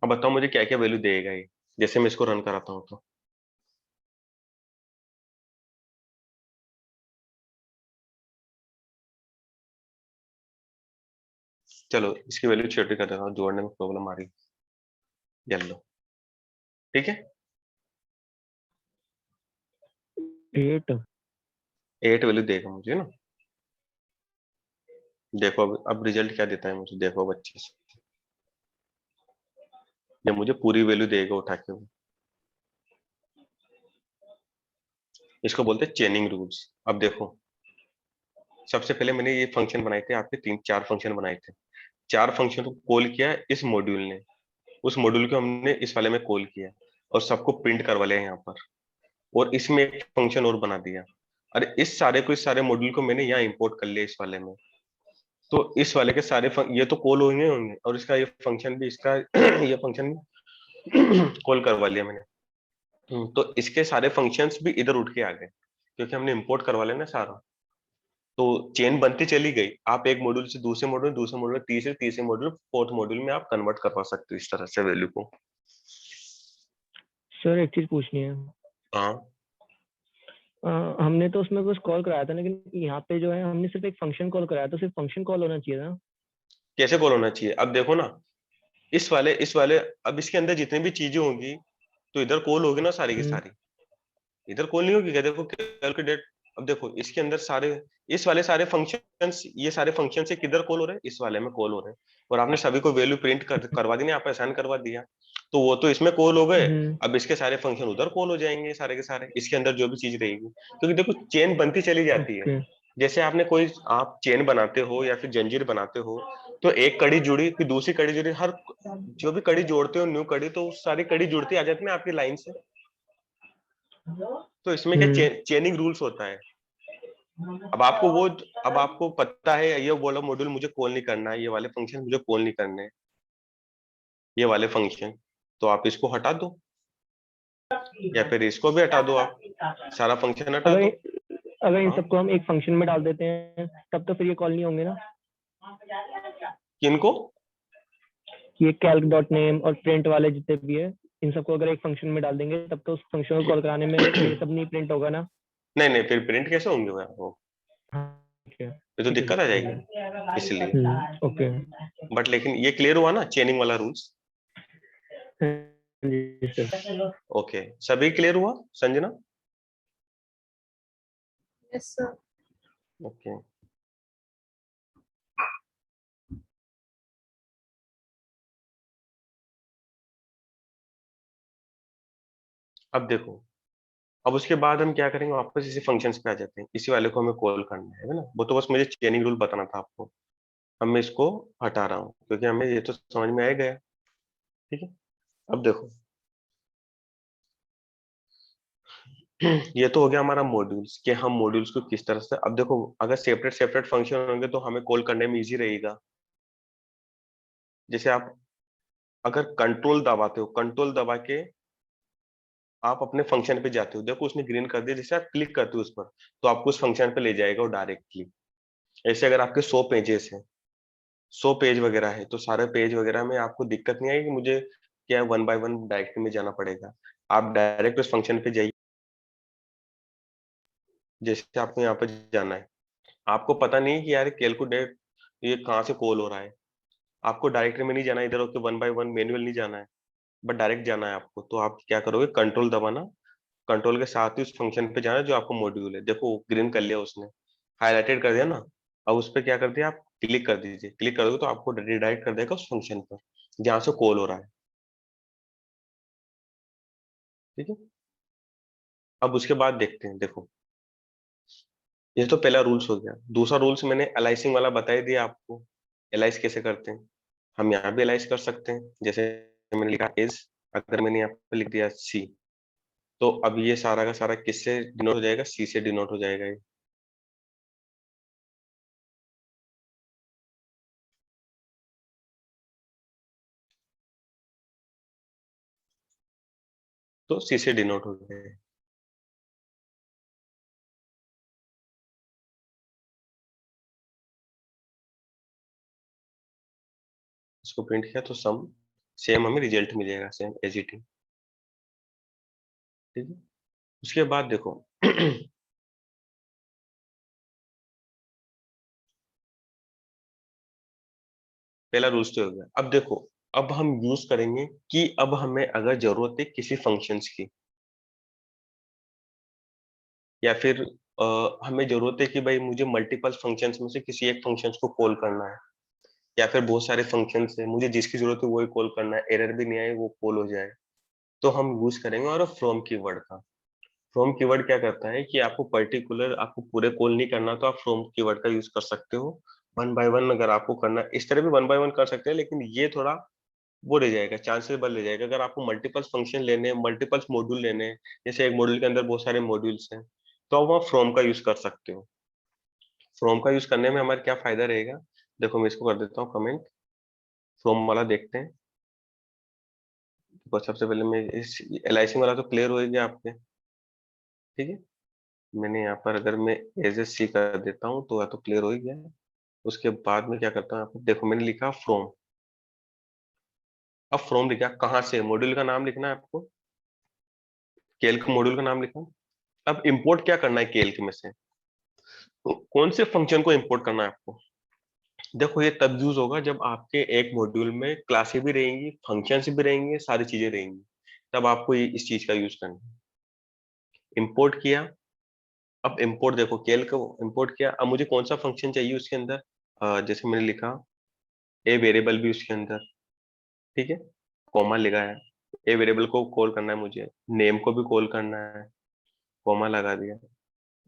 Speaker 1: अब बताओ मुझे क्या क्या वैल्यू देगा ये, जैसे मैं इसको रन कराता हूँ तो चलो इसकी वैल्यू छोटी कर देता हूँ, जोड़ने में प्रॉब्लम आ रही है, येलो, ठीक है। 8 वैल्यू देगा मुझे ना। देखो अब रिजल्ट क्या देता है मुझे, देखो अब अच्छे से, ये मुझे पूरी वैल्यू देगा उठा के वो। इसको बोलते हैं चेनिंग रूल्स। अब देखो सबसे पहले मैंने ये फंक्शन बनाए थे आपके, 3-4 फंक्शन बनाए थे, 4 फंक्शन को कॉल किया इस मॉड्यूल ने, उस मॉड्यूल को हमने इस वाले में कॉल किया और सबको प्रिंट करवा लिया यहाँ पर, और इसमें एक फंक्शन और बना दिया। अरे इस सारे मॉड्यूल को मैंने यहाँ इंपोर्ट कर लिया इस वाले में, तो इस वाले के सारे ये तो कॉल होंगे और इसका ये फंक्शन भी इसका ये फंक्शन भी कॉल करवा लिया मैंने। तो इसके सारे फंक्शंस भी इधर उठ के आ गए क्योंकि हमने इंपोर्ट करवा लिया ना सारा। तो चेन बनती चली गई, आप एक मॉड्यूल से दूसरे मॉड्यूल तीसरे मॉड्यूल फोर्थ मॉड्यूल में आप कन्वर्ट करवा सकते हो इस तरह से वैल्यू को।
Speaker 2: सर एक चीज पूछनी है।
Speaker 1: हाँ
Speaker 2: हमने तो उसमें कुछ कॉल कराया था, लेकिन यहाँ पे जो है हमने सिर्फ एक फंक्शन कॉल कराया, तो सिर्फ फंक्शन कॉल होना चाहिए ना।
Speaker 1: कैसे कॉल होना चाहिए, अब देखो ना इस वाले अब इसके अंदर जितनी भी चीजें होंगी तो इधर कॉल होगी ना सारी की सारी, इधर कॉल नहीं होगी क्या, देखो कैलकुलेट। अब देखो इसके अंदर सारे इस वाले सारे फंक्शंस, ये सारे फंक्शन से किधर कॉल हो रहे हैं, इस वाले में कॉल हो रहे हैं, और आपने सभी को वैल्यू प्रिंट करवा दी ना, आप असाइन करवा दिया तो वो तो इसमें कॉल हो गए। अब इसके सारे फंक्शन उधर कॉल हो जाएंगे सारे के सारे, इसके अंदर जो भी चीज रहेगी, क्योंकि देखो चेन बनती चली जाती है।
Speaker 2: ओके।
Speaker 1: जैसे आपने कोई आप चेन बनाते हो या फिर जंजीर बनाते हो, तो एक कड़ी जुड़ी फिर दूसरी कड़ी जुड़ी, हर जो भी कड़ी जोड़ते हो न्यू कड़ी, तो सारी कड़ी जुड़ती आ जाती है ना आपकी लाइन से। तो इसमें क्या चेनिंग रूल्स होता है। अब आपको पता है ये बोला मॉड्यूल मुझे कॉल नहीं करना है, ये वाले फंक्शन मुझे कॉल नहीं करने, ये वाले फंक्शन, तो आप इसको हटा दो या फिर इसको भी हटा दो, आप सारा फंक्शन हटा
Speaker 2: अगर
Speaker 1: दो।
Speaker 2: अगर इन
Speaker 1: हाँ?
Speaker 2: सबको हम एक फंक्शन में डाल देते हैं तब तो फिर ये कॉल नहीं होंगे ना।
Speaker 1: किनको?
Speaker 2: ये कैल्क डॉट नेम और प्रिंट वाले जितने भी है, इन सबको अगर एक फंक्शन में डाल देंगे तब तो उस फंक्शन को कॉल कराने में ये सब नहीं प्रिंट होगा ना।
Speaker 1: नहीं नहीं, फिर प्रिंट कैसे होंगे वो?
Speaker 2: हाँ है।
Speaker 1: ये तो
Speaker 2: ठीक है
Speaker 1: दिक्कत आ
Speaker 2: सर,
Speaker 1: जाएगी इसलिए।
Speaker 2: ओके।
Speaker 1: बट लेकिन ये क्लियर हुआ ना चेनिंग वाला रूल्स?
Speaker 2: जी सर।
Speaker 1: ओके, सभी क्लियर हुआ संजना?
Speaker 3: Yes sir.
Speaker 1: ओके, अब देखो, अब उसके बाद हम क्या करेंगे, वापस इसी फंक्शंस पे आ जाते हैं। इसी वाले को हमें कॉल करना है ना, वो तो बस मुझे चेनिंग रूल बताना था आपको। अब मैं इसको हटा रहा हूँ क्योंकि हमें ये तो समझ में आ गया। ठीक है, अब देखो ये तो हो गया हमारा मॉड्यूल्स कि हम मॉड्यूल्स को किस तरह से, अब देखो अगर सेपरेट सेपरेट फंक्शन होंगे तो हमें कॉल करने में इजी रहेगा। जैसे आप अगर कंट्रोल दबाते हो, कंट्रोल दबा के आप अपने फंक्शन पे जाते हो, देखो उसने ग्रीन कर दिया, जैसे आप क्लिक करते हो उस पर तो आपको उस फंक्शन पे ले जाएगा वो डायरेक्टली। ऐसे अगर आपके 100 पेजेस हैं, 100 पेज वगैरह है, तो सारे पेज वगैरह में आपको दिक्कत नहीं आएगी, मुझे क्या वन बाय वन डायरेक्टली में जाना पड़ेगा। आप डायरेक्ट उस फंक्शन पे जाइए, जैसे आपको यहाँ पर जाना है, आपको पता नहीं है कि यार कैलकुलेट ये कहाँ से कॉल हो रहा है, आपको डायरेक्टली में नहीं जाना, इधर होकर वन बाय वन मैनुअल नहीं जाना है, बट डायरेक्ट जाना है आपको। तो आप क्या करोगे, कंट्रोल दबाना, कंट्रोल के साथ ही उस फंक्शन पे जाना जो आपको मॉड्यूल है। देखो ग्रीन कर लिया उसने, हाईलाइटेड कर दिया ना। अब उस पर क्या कर दिया, आप क्लिक कर दीजिए, क्लिक कर दोगे तो आपको रिडायरेक्ट कर देगा उस फंक्शन पर जहां से कॉल हो रहा है। ठीक है, अब उसके बाद देखते हैं। देखो ये तो पहला रूल्स हो गया। दूसरा रूल्स मैंने एलाइसिंग वाला बता ही दिया आपको, एलाइस कैसे करते हैं। हम यहाँ भी एलाइस कर सकते हैं, जैसे मैंने लिखा इज, अगर मैंने यहाँ पे लिख दिया सी, तो अब ये सारा का सारा किससे डिनोट हो जाएगा, सी से डिनोट हो जाएगा ये। तो सी से डिनोट हो गया। इसको प्रिंट किया तो सम, सेम हमें रिजल्ट मिलेगा, सेम एज इट इज। ठीक है, उसके बाद देखो पहला रूल्स तो हो गया। अब देखो, अब हम यूज करेंगे कि अब हमें अगर जरूरत है किसी फंक्शंस की, या फिर हमें जरूरत है कि भाई मुझे मल्टीपल फंक्शंस में से किसी एक फंक्शंस को कॉल करना है, या फिर बहुत सारे फंक्शंस है, मुझे जिसकी जरूरत है वही कॉल करना है, एरर भी नहीं आए, वो कॉल हो जाए, तो हम यूज करेंगे और फ्रॉम कीवर्ड का। फ्रॉम कीवर्ड क्या करता है कि आपको पर्टिकुलर, आपको पूरे कॉल नहीं करना तो आप फ्रॉम कीवर्ड का यूज कर सकते हो। वन बाय वन अगर आपको करना, इस तरह भी वन बाय वन कर सकते हैं, लेकिन ये थोड़ा वो रह जाएगा, चांसेस बढ़ रह जाएगा। अगर आपको मल्टीपल फंक्शन लेने हैं, मल्टीपल मॉड्यूल लेने हैं, जैसे एक मॉड्यूल के अंदर बहुत सारे मॉड्यूल्स हैं, तो आप वहाँ फ्रॉम का यूज कर सकते हो। फ्रॉम का यूज करने में हमारा क्या फायदा रहेगा, देखो मैं इसको कर देता हूँ कमेंट, फ्रॉम वाला देखते हैं। तो सबसे पहले मैं इस एलआईसी वाला तो क्लियर हो ही गया आपके। ठीक है, मैंने यहाँ पर अगर मैं एज ए सी कर देता हूँ तो या तो क्लियर हो ही गया है। उसके बाद में क्या करता हूँ, यहाँ पर देखो मैंने लिखा फ्रॉम। अब फ्रॉम लिखा, कहाँ से, मॉड्यूल का नाम लिखना है आपको, कैल्क मॉड्यूल का नाम लिखा। अब इंपोर्ट क्या करना है कैल्क में से, तो कौन से फंक्शन को इंपोर्ट करना है आपको। देखो ये तब यूज होगा जब आपके एक मॉड्यूल में क्लासेस भी रहेंगी, फंक्शंस भी रहेंगे, सारी चीजें रहेंगी, तब आपको इस चीज का यूज करना है। इंपोर्ट किया, अब इंपोर्ट देखो कैल्क को इंपोर्ट किया, अब मुझे कौन सा फंक्शन चाहिए उसके अंदर, जैसे मैंने लिखा ए वेरिएबल भी उसके अंदर। ठीक है, कॉमा लगा है, ए वेरिएबल को कॉल करना है मुझे, नेम को भी कॉल करना है, कॉमा लगा दिया,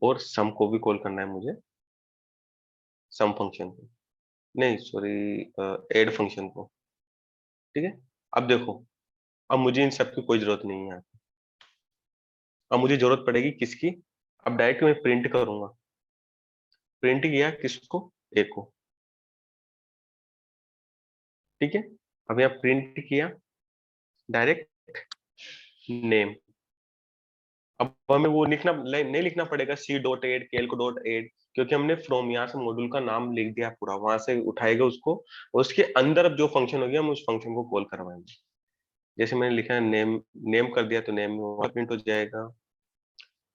Speaker 1: और सम को भी कॉल करना है मुझे, सम फंक्शन को, नहीं सॉरी, ऐड फंक्शन को। ठीक है, अब देखो, अब मुझे इन सब की कोई जरूरत नहीं है। अब मुझे जरूरत पड़ेगी किसकी, अब डायरेक्ट मैं प्रिंट करूंगा, प्रिंट किया किसको, ए को। ठीक है, अब यहाँ प्रिंट किया डायरेक्ट नेम। अब हमें वो लिखना नहीं लिखना पड़ेगा C dot add calc dot add, क्योंकि हमने फ्रॉम यहाँ से मॉड्यूल का नाम लिख दिया पूरा, वहां से उठाएगा उसको, और उसके अंदर अब जो फंक्शन हो गया हम उस फंक्शन को कॉल करवाएंगे। जैसे मैंने लिखा है नेम, नेम कर दिया तो नेम प्रिंट हो जाएगा।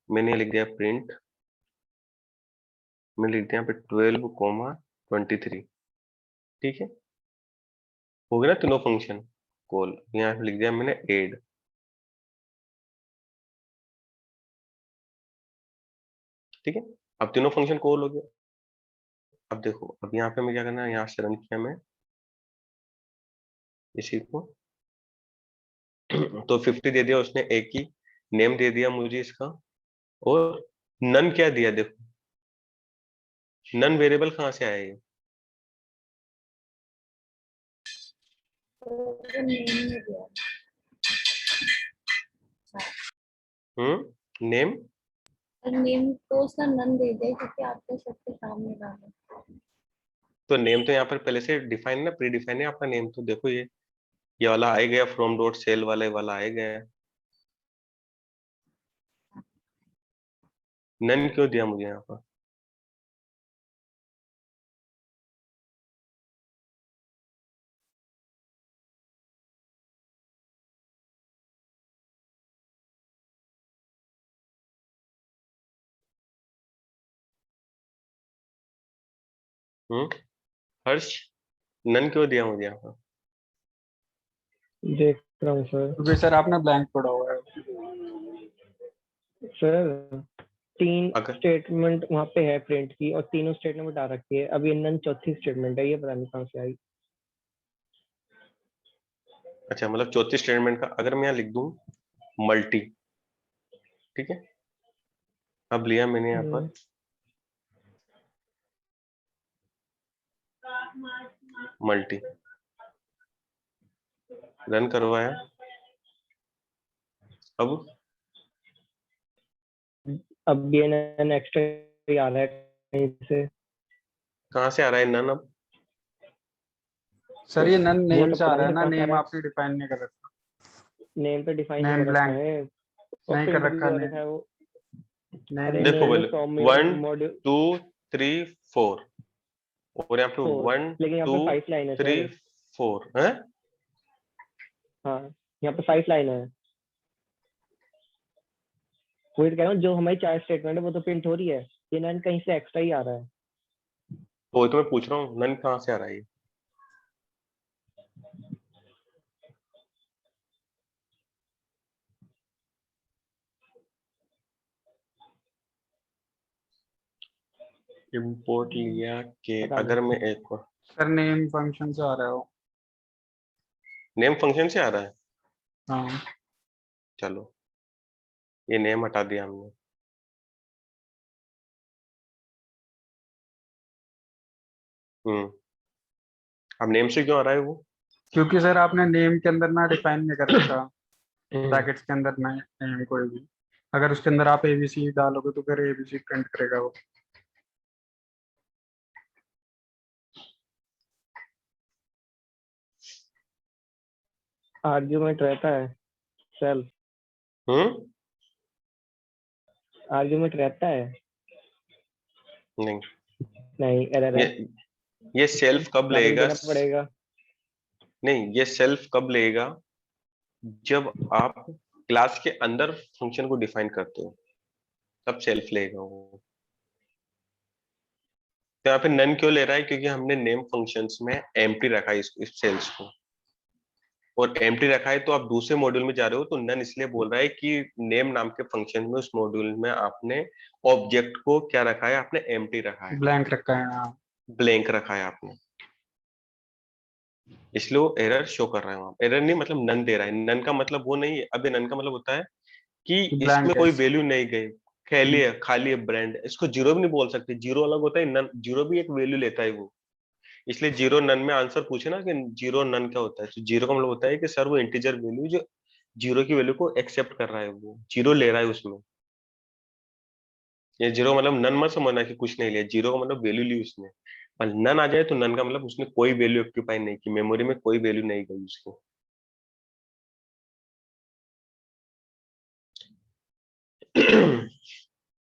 Speaker 1: मैंने लिख दिया प्रिंट मैं लिख दिया यहाँ पे 12,23। ठीक है, हो गया ना तीनों फंक्शन कॉल। यहाँ पे लिख दिया मैंने एड। ठीक है, अब तीनों फंक्शन कॉल हो गया। अब देखो, अब यहाँ पे मैं क्या करना है, यहाँ से रन किया मैं इसी को तो 50 दे दिया उसने, एक ही नेम दे दिया मुझे इसका, और नन क्या दिया देखो, नन वेरिएबल कहाँ से आया ये?
Speaker 3: तो नेम में दिया।
Speaker 1: नेम,
Speaker 3: और नेम को उसने नन दे दिया क्योंकि आपके सबके सामने डाला।
Speaker 1: तो नेम तो यहाँ पर पहले से डिफाइन ना, प्री डिफाइन है आपका नेम। तो देखो ये वाला आ गया, फ्रॉम डॉट सेल वाले वाला आ गया। नन क्यों दिया मुझे यहाँ पर? हर्ष, नन क्यों दिया मुझे यहाँ पर?
Speaker 2: देख रहा हूँ सर।
Speaker 4: क्योंकि सर आपने ब्लैंक पढ़ा हुआ है।
Speaker 2: सर 3
Speaker 1: अगर
Speaker 2: स्टेटमेंट वहाँ पे है प्रिंट की, और तीनों स्टेटमेंट आ रखी है। अब ये नन चौथी स्टेटमेंट है, ये पता नहीं कहाँ से आई।
Speaker 1: अच्छा, मतलब चौथी स्टेटमेंट का अगर मैं यहाँ लिख दूं मल्टी, ठीक है, अब लिया मैंने यहाँ पर मल्टी, रन करवाया। अब
Speaker 2: ये नन एक्स्ट्रा आ रहा है कहीं से।
Speaker 1: कहाँ से आ रहा है नन? अब
Speaker 4: सर ये नन
Speaker 2: वो
Speaker 4: नेम
Speaker 2: तो
Speaker 4: से आ
Speaker 2: पता
Speaker 4: रहा है
Speaker 2: नहीं
Speaker 4: ना,
Speaker 2: कहाँ से आ
Speaker 4: नेम
Speaker 2: रहा है।
Speaker 4: आपने डिफाइन नहीं कर रखा।
Speaker 2: नेम तो डिफाइन नहीं
Speaker 4: नेम
Speaker 2: कर रखा
Speaker 4: ब्लैंक
Speaker 2: है, और
Speaker 4: नहीं कर
Speaker 2: प्रिंट भी
Speaker 4: रखा
Speaker 2: हो
Speaker 4: नेम।
Speaker 2: रखा है वो।
Speaker 4: नेम
Speaker 2: अरे
Speaker 1: देखो
Speaker 2: नेम
Speaker 1: पहले
Speaker 2: फ्रॉम
Speaker 1: 1
Speaker 2: मॉड्यूल
Speaker 1: 2 3 4, और यहाँ पे
Speaker 2: 4,
Speaker 1: 1
Speaker 2: लेकिन यहाँ
Speaker 1: 2
Speaker 2: पे 5 लाइन है
Speaker 1: 3
Speaker 2: सर।
Speaker 1: 4 है।
Speaker 2: हाँ, यहाँ पे 5 लाइन है। वही तो कह रहा हूँ, जो हमारी 4 स्टेटमेंट है वो तो प्रिंट हो रही है, ये नन कहीं से एक्स्ट्रा ही आ रहा है।
Speaker 1: तो मैं पूछ रहा हूँ नन कहाँ से आ रहा है? इंपोर्ट लिया के
Speaker 2: पता
Speaker 1: अगर
Speaker 2: नहीं।
Speaker 1: मैं एक
Speaker 4: सर नेम फंक्शन से आ रहा है वो।
Speaker 1: नेम फंक्शन से आ रहा है।
Speaker 4: हाँ
Speaker 1: चलो, ये नेम हटा दिया हमने। अब नेम से क्यों आ रहा है वो?
Speaker 4: क्योंकि सर आपने नेम के अंदर ना डिफाइन नहीं कर रखा,
Speaker 1: हम्म,
Speaker 4: ब्रैकेट्स के अंदर ना नेम कोई भी। अगर उसके अंदर आप एबीसी डालोगे तो फिर एबीसी प्रिंट करेगा वो।
Speaker 2: आर्ग्यूमेंट रहता है सेल्फ,
Speaker 1: हम्म,
Speaker 2: आर्ग्यूमेंट रहता है।
Speaker 1: नहीं,
Speaker 2: नहीं, एरर है।
Speaker 1: ये सेल्फ कब
Speaker 2: वापस
Speaker 1: लेगा?
Speaker 2: देना पड़ेगा।
Speaker 1: नहीं, ये सेल्फ कब लेगा? जब आप क्लास के अंदर फंक्शन को डिफाइन करते हो, तब सेल्फ लेगा वो। तो यहाँ पे नन क्यों ले रहा है? क्योंकि हमने नेम फंक्शंस में एम्प्टी रखा है इस सेल्स को, और एम्प्टी रखा है तो आप दूसरे मॉड्यूल में जा रहे हो, तो नन इसलिए बोल रहा है कि नेम नाम के फंक्शन में उस मॉड्यूल में आपने ऑब्जेक्ट को क्या रखा है, आपने एम्प्टी रखा है,
Speaker 4: ब्लैंक रखा है हाँ।
Speaker 1: ब्लैंक रखा है आपने, इसलिए वो एरर शो कर रहा है वहां। एरर नहीं मतलब नन दे रहा है। नन का मतलब वो नहीं है, अब नन का मतलब होता है कि इसमें
Speaker 4: ब्लैंक है।
Speaker 1: कोई वैल्यू नहीं गई, खाली है, खाली है ब्रांड। इसको जीरो भी नहीं बोल सकते, जीरो अलग होता है, नन जीरो भी एक वैल्यू लेता है वो। इसलिए जीरो नन में आंसर पूछे ना कि जीरो नन क्या होता है, तो जीरो का मतलब होता है कि सर वो इंटीजर वैल्यू जो जीरो की वैल्यू को एक्सेप्ट कर रहा है, वो जीरो ले रहा है उसमें। ये जीरो मतलब नन मत समझना कि कुछ नहीं लिया, जीरो का मतलब वैल्यू ली उसने। और नन आ जाए तो नन का मतलब उसने कोई वैल्यू ऑक्यूपाई नहीं की, मेमोरी में कोई वैल्यू नहीं गई उसकी।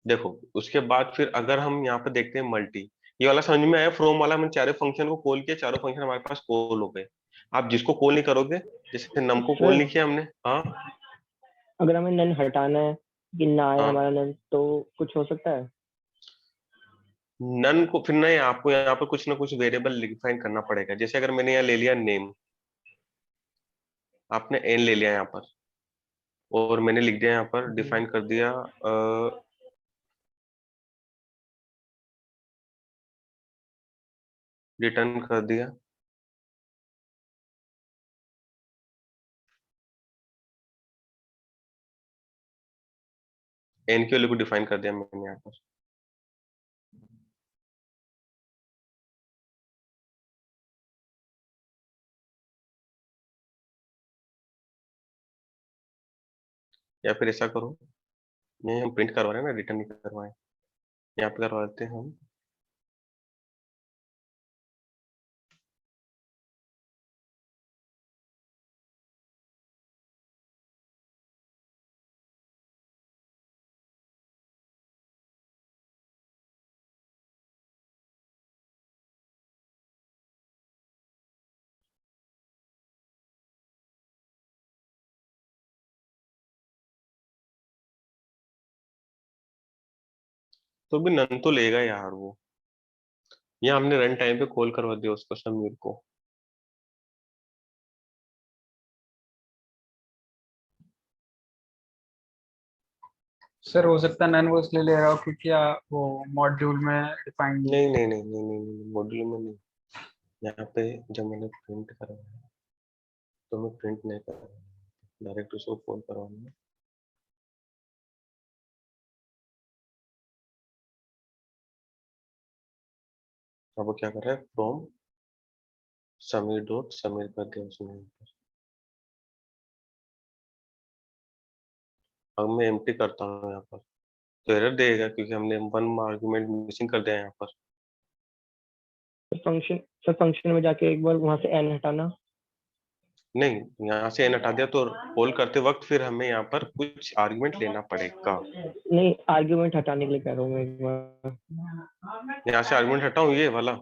Speaker 1: देखो, उसके बाद फिर अगर हम यहाँ पे देखते हैं मल्टी, ये वाला समझ में आया? फ्रॉम वाला हमने चारों फंक्शन को कॉल किया, चारों फंक्शन हमारे पास कॉल हो गए। आप जिसको कॉल नहीं करोगे, जैसे नम को कॉल
Speaker 2: सर
Speaker 1: नहीं किया हमने, हाँ
Speaker 2: अगर हमें नन हटाना है कि ना आए
Speaker 1: हाँ,
Speaker 2: हमारा नन, तो कुछ हो सकता है?
Speaker 1: नन को फिर नहीं, आपको यहाँ पर कुछ ना कुछ वेरिएबल डिफाइन करना पड़ेगा। जैसे अगर मैंने यहाँ ले लिया नेम, आपने एन ले लिया यहाँ पर, और मैंने लिख दिया यहाँ पर, डिफाइन कर दिया रिटर्न कर दिया, एन की वैल्यू को डिफाइन कर दिया मैंने यहाँ पर। या फिर ऐसा करो, ये हम प्रिंट करवा रहे हैं ना, रिटर्न नहीं करवाए, यहाँ पे करवा देते हैं हम। तो भी नन तो लेगा यार वो, या हमने रन टाइम पे कॉल करवा दिया उसको, समीर को।
Speaker 4: सर हो सकता है नन वो इसलिए ले रहा हो क्योंकि वो मॉड्यूल में डिफाइंड नहीं है।
Speaker 1: नहीं नहीं नहीं नहीं नहीं, नहीं मॉड्यूल में नहीं, यहाँ पे जब मैंने प्रिंट करवाया तो मैं प्रिंट नहीं कर रहा, डायरेक्ट उसको कॉल करवाना है। अब वो क्या कर रहा है, फ्रॉम समीर डॉट समीर कर दिया उसने यहाँ पर। अब मैं एम्प्टी करता हूँ यहाँ पर, तो एरर देगा क्योंकि हमने वन आर्गुमेंट मिसिंग कर दिया यहाँ पर।
Speaker 2: फंक्शन में जाके एक बार वहां से एन हटाना।
Speaker 1: नहीं, यहाँ से एन हटा दिया तो कॉल करते वक्त फिर हमें यहाँ पर कुछ आर्गुमेंट लेना पड़ेगा।
Speaker 2: नहीं, आर्ग्यूमेंट हटाने के लिए कह रहा हूँ मैं एक बार।
Speaker 1: यहाँ से आर्गुमेंट हटाऊं ये वाला,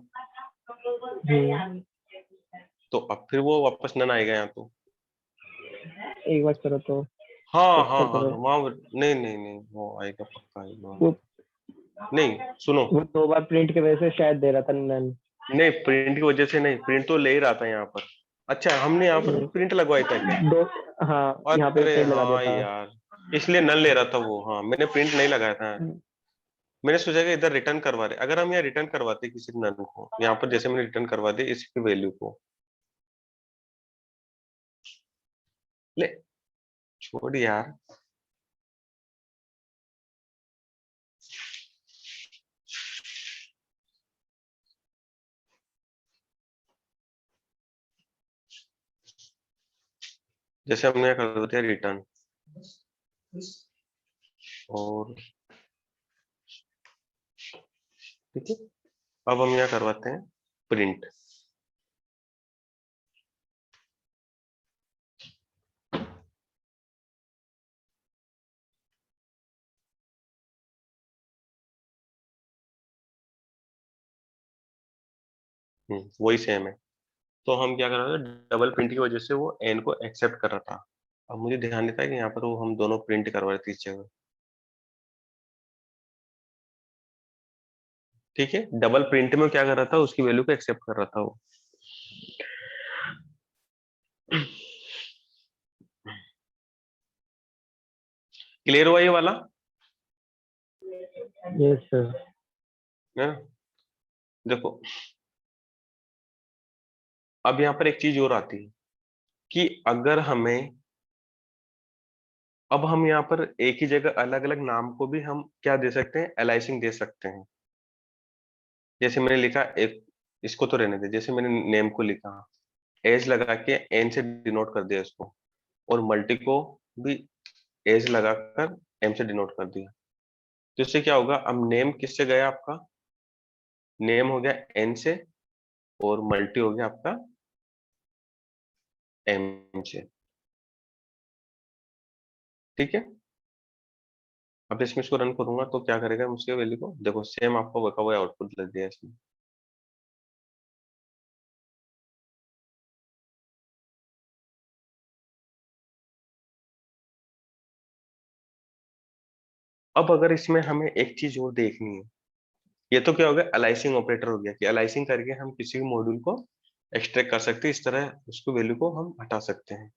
Speaker 1: तो अब फिर वो वापस नन आएगा यहाँ तो।
Speaker 2: एक बार करो तो
Speaker 1: हाँ
Speaker 2: चेक
Speaker 1: हाँ
Speaker 2: तो
Speaker 1: हाँ,
Speaker 2: करो।
Speaker 1: वहाँ नहीं नहीं नहीं, वो आएगा पक्का आएगा।
Speaker 2: वो
Speaker 1: नहीं सुनो,
Speaker 2: वो 2 बार प्रिंट की वजह से शायद दे रहा था नन।
Speaker 1: नहीं प्रिंट की वजह से नहीं, प्रिंट तो ले ही रहा था यहाँ पर। अच्छा, हमने यहाँ पर प्रिंट लगवाया था क्या?
Speaker 2: दो, हाँ यहाँ पे
Speaker 1: अरे
Speaker 2: प्रिंट लगा दिया
Speaker 1: हाँ
Speaker 2: था।
Speaker 1: यार, इसलिए नन ले रहा था वो। हाँ, मैंने प्रिंट नहीं लगाया था। मैंने सोचा कि इधर रिटर्न करवा रहे, अगर हम यहाँ रिटर्न करवाते किसी नन को, यहाँ पर जैसे मैंने रिटर्न करवा दिया इसकी वैल्यू को, ले छोड़ यार। जैसे हमने यहाँ कर दिया रिटर्न, और ठीक है, अब हम यहाँ करवाते हैं प्रिंट। वही सेम है। तो हम क्या कर रहे थे, डबल प्रिंट की वजह से वो एन को एक्सेप्ट कर रहा था। अब मुझे ध्यान नहीं था कि यहाँ पर वो हम दोनों प्रिंट करवा रहे थे इस जगह। ठीक है, डबल प्रिंट में क्या कर रहा था, उसकी वैल्यू को एक्सेप्ट कर रहा था वो। क्लियर हुआ ये वाला?
Speaker 2: Yes sir.
Speaker 1: है ना? देखो, अब यहाँ पर एक चीज और आती है कि अगर हमें, अब हम यहाँ पर एक ही जगह अलग अलग नाम को भी हम क्या दे सकते हैं, एलाइसिंग दे सकते हैं। जैसे मैंने लिखा एक, इसको तो रहने दे, जैसे मैंने नेम को लिखा एज लगा के एन से डिनोट कर दिया इसको, और मल्टी को भी एज लगाकर एम से डिनोट कर दिया। तो इससे क्या होगा, अब नेम किससे गया आपका, नेम हो गया एन से, और मल्टी हो गया आपका एम से। ठीक है, अब इसमें इसको रन करूंगा तो क्या करेगा, उसके वैल्यू को देखो, सेम आपको वर्का हुआ आउटपुट लग गया इसमें। अब अगर इसमें हमें एक चीज और देखनी है ये तो क्या हो गया, अलाइसिंग ऑपरेटर हो गया कि अलाइसिंग करके हम किसी मॉड्यूल को एक्सट्रैक्ट कर सकते हैं, इस तरह उसको वैल्यू को हम हटा सकते हैं,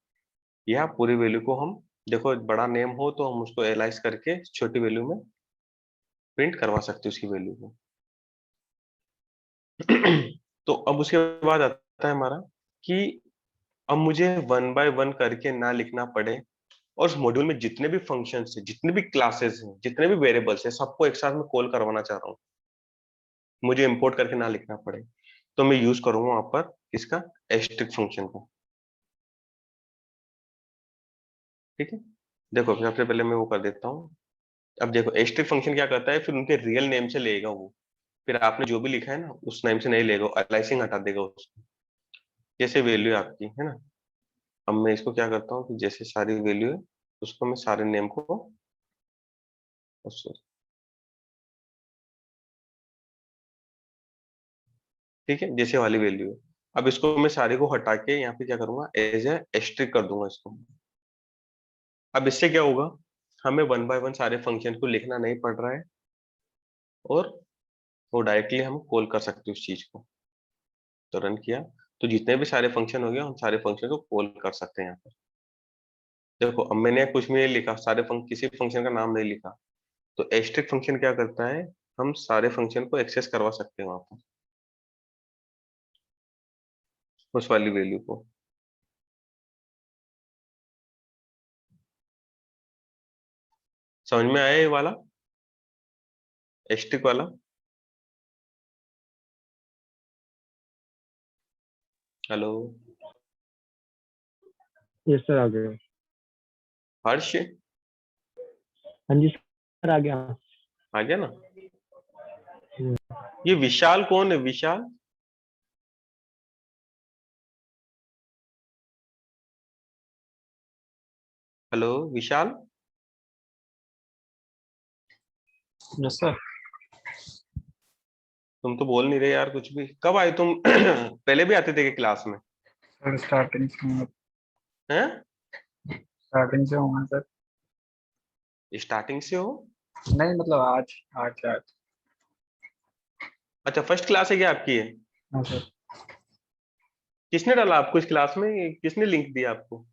Speaker 1: या पूरी वैल्यू को हम, देखो बड़ा नेम हो तो हम उसको एलाइज करके छोटी वैल्यू में प्रिंट करवा सकते हैं उसकी वैल्यू को। तो अब उसके बाद आता है हमारा कि अब मुझे वन बाय वन करके ना लिखना पड़े, और उस मॉड्यूल में जितने भी फंक्शंस हैं, जितने भी क्लासेस हैं, जितने भी वेरिएबल्स हैं, सबको एक साथ में कॉल करवाना चाह रहा हूँ, मुझे इंपोर्ट करके ना लिखना पड़े, तो मैं यूज करूंगा वहां पर इसका एस्ट्रिक फंक्शन का। ठीक है, देखो सबसे पहले मैं वो कर देता हूँ। अब देखो एस्ट्रिक फंक्शन क्या करता है, फिर उनके रियल नेम से लेगा वो, फिर आपने जो भी लिखा है ना उस नेम से नहीं लेगा, अलाइसिंग हटा देगा उसको, जैसे वैल्यू आपकी है ना। अब मैं इसको क्या करता हूँ कि जैसे सारी वैल्यू है उसको मैं सारे नेम को ठीक है, जैसे वाली वैल्यू है। अब इसको मैं सारे को हटा के यहाँ पे क्या करूंगा, एज ए एस्ट्रिक कर दूंगा इसको। अब इससे क्या होगा, हमें वन बाय वन सारे फंक्शन को लिखना नहीं पड़ रहा है, और वो डायरेक्टली हम कॉल कर सकते हैं उस चीज को। तो रन किया तो जितने भी सारे फंक्शन हो गए, हम सारे फंक्शन को कॉल कर सकते हैं यहाँ पर। देखो अब मैंने कुछ भी नहीं लिखा, किसी फंक्शन का नाम नहीं लिखा, तो एस्ट्रिक फंक्शन क्या करता है, हम सारे फंक्शन को एक्सेस करवा सकते हैं वहां पर उस वाली वैल्यू को। समझ में आया ये वाला एस्ट्रिक वाला? हेलो
Speaker 2: यस सर, आ गया।
Speaker 1: हर्ष,
Speaker 2: हाँ जी सर, आ गया।
Speaker 1: आ गया ना?
Speaker 2: हम्म,
Speaker 1: ये विशाल कौन है, विशाल? हेलो विशाल,
Speaker 4: यस सर।
Speaker 1: तुम तो बोल नहीं रहे यार कुछ भी, कब आए तुम? पहले भी आते थे कि क्लास में?
Speaker 4: सर
Speaker 1: हैं?
Speaker 4: स्टार्टिंग से हूँ सर।
Speaker 1: स्टार्टिंग से हो?
Speaker 4: नहीं मतलब आज आज आज।
Speaker 1: अच्छा फर्स्ट क्लास है क्या आपकी ये?
Speaker 4: हाँ सर।
Speaker 1: किसने डाला आपको इस क्लास में, किसने लिंक दिया आपको?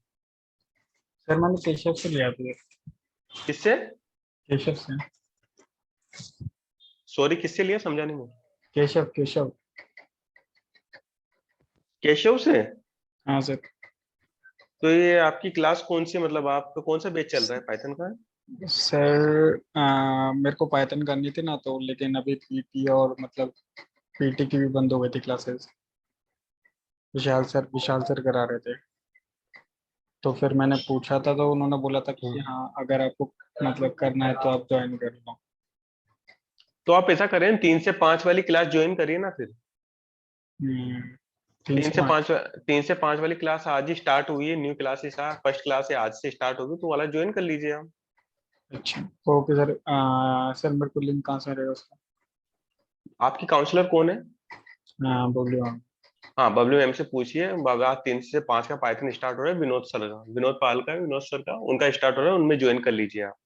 Speaker 4: सर मैंने केशव से लिया था।
Speaker 1: किससे?
Speaker 4: केशव से।
Speaker 1: सॉरी किससे लिया, समझा नहीं मैं।
Speaker 4: केशव केशव।
Speaker 1: केशव से?
Speaker 4: हाँ सर।
Speaker 1: तो ये आपकी क्लास कौन सी, मतलब आपका कौन सा बैच चल रहा है पाइथन का?
Speaker 4: सर मेरे को पाइथन करनी थी ना, तो लेकिन अभी पीटी और मतलब पीटी की भी बंद हो गई थी क्लासेस। विशाल सर करा रहे थे। तो फिर मैंने पूछा था तो उन्होंने बोला था कि हाँ अगर आपको मतलब करना है तो आप ज्वाइन कर लो।
Speaker 1: तो आप ऐसा करें 3 से 5 वाली क्लास ज्वाइन करिए ना फिर।
Speaker 4: हम्म, तीन
Speaker 1: तीन
Speaker 4: से
Speaker 1: से
Speaker 4: पाँच।
Speaker 1: पांच 3 से 5 वाली क्लास आज ही स्टार्ट हुई है, न्यू क्लासेस फर्स्ट क्लास है आज से स्टार्ट होगी, तो वाला ज्वाइन कर लीजिए आप।
Speaker 4: अच्छा ओके सर। सर मेरे को लिंक कहाँ से रहेगा उसका?
Speaker 1: आपकी काउंसलर कौन है?
Speaker 4: हाँ बोलिए हाँ।
Speaker 1: हाँ बबलू मैम से पूछिए, आज 3 से 5 का पाइथन स्टार्ट हो रहा है, विनोद सर का, विनोद पाल का, विनोद सर का, उनका स्टार्ट हो रहा है, उनमें ज्वाइन कर लीजिए आप।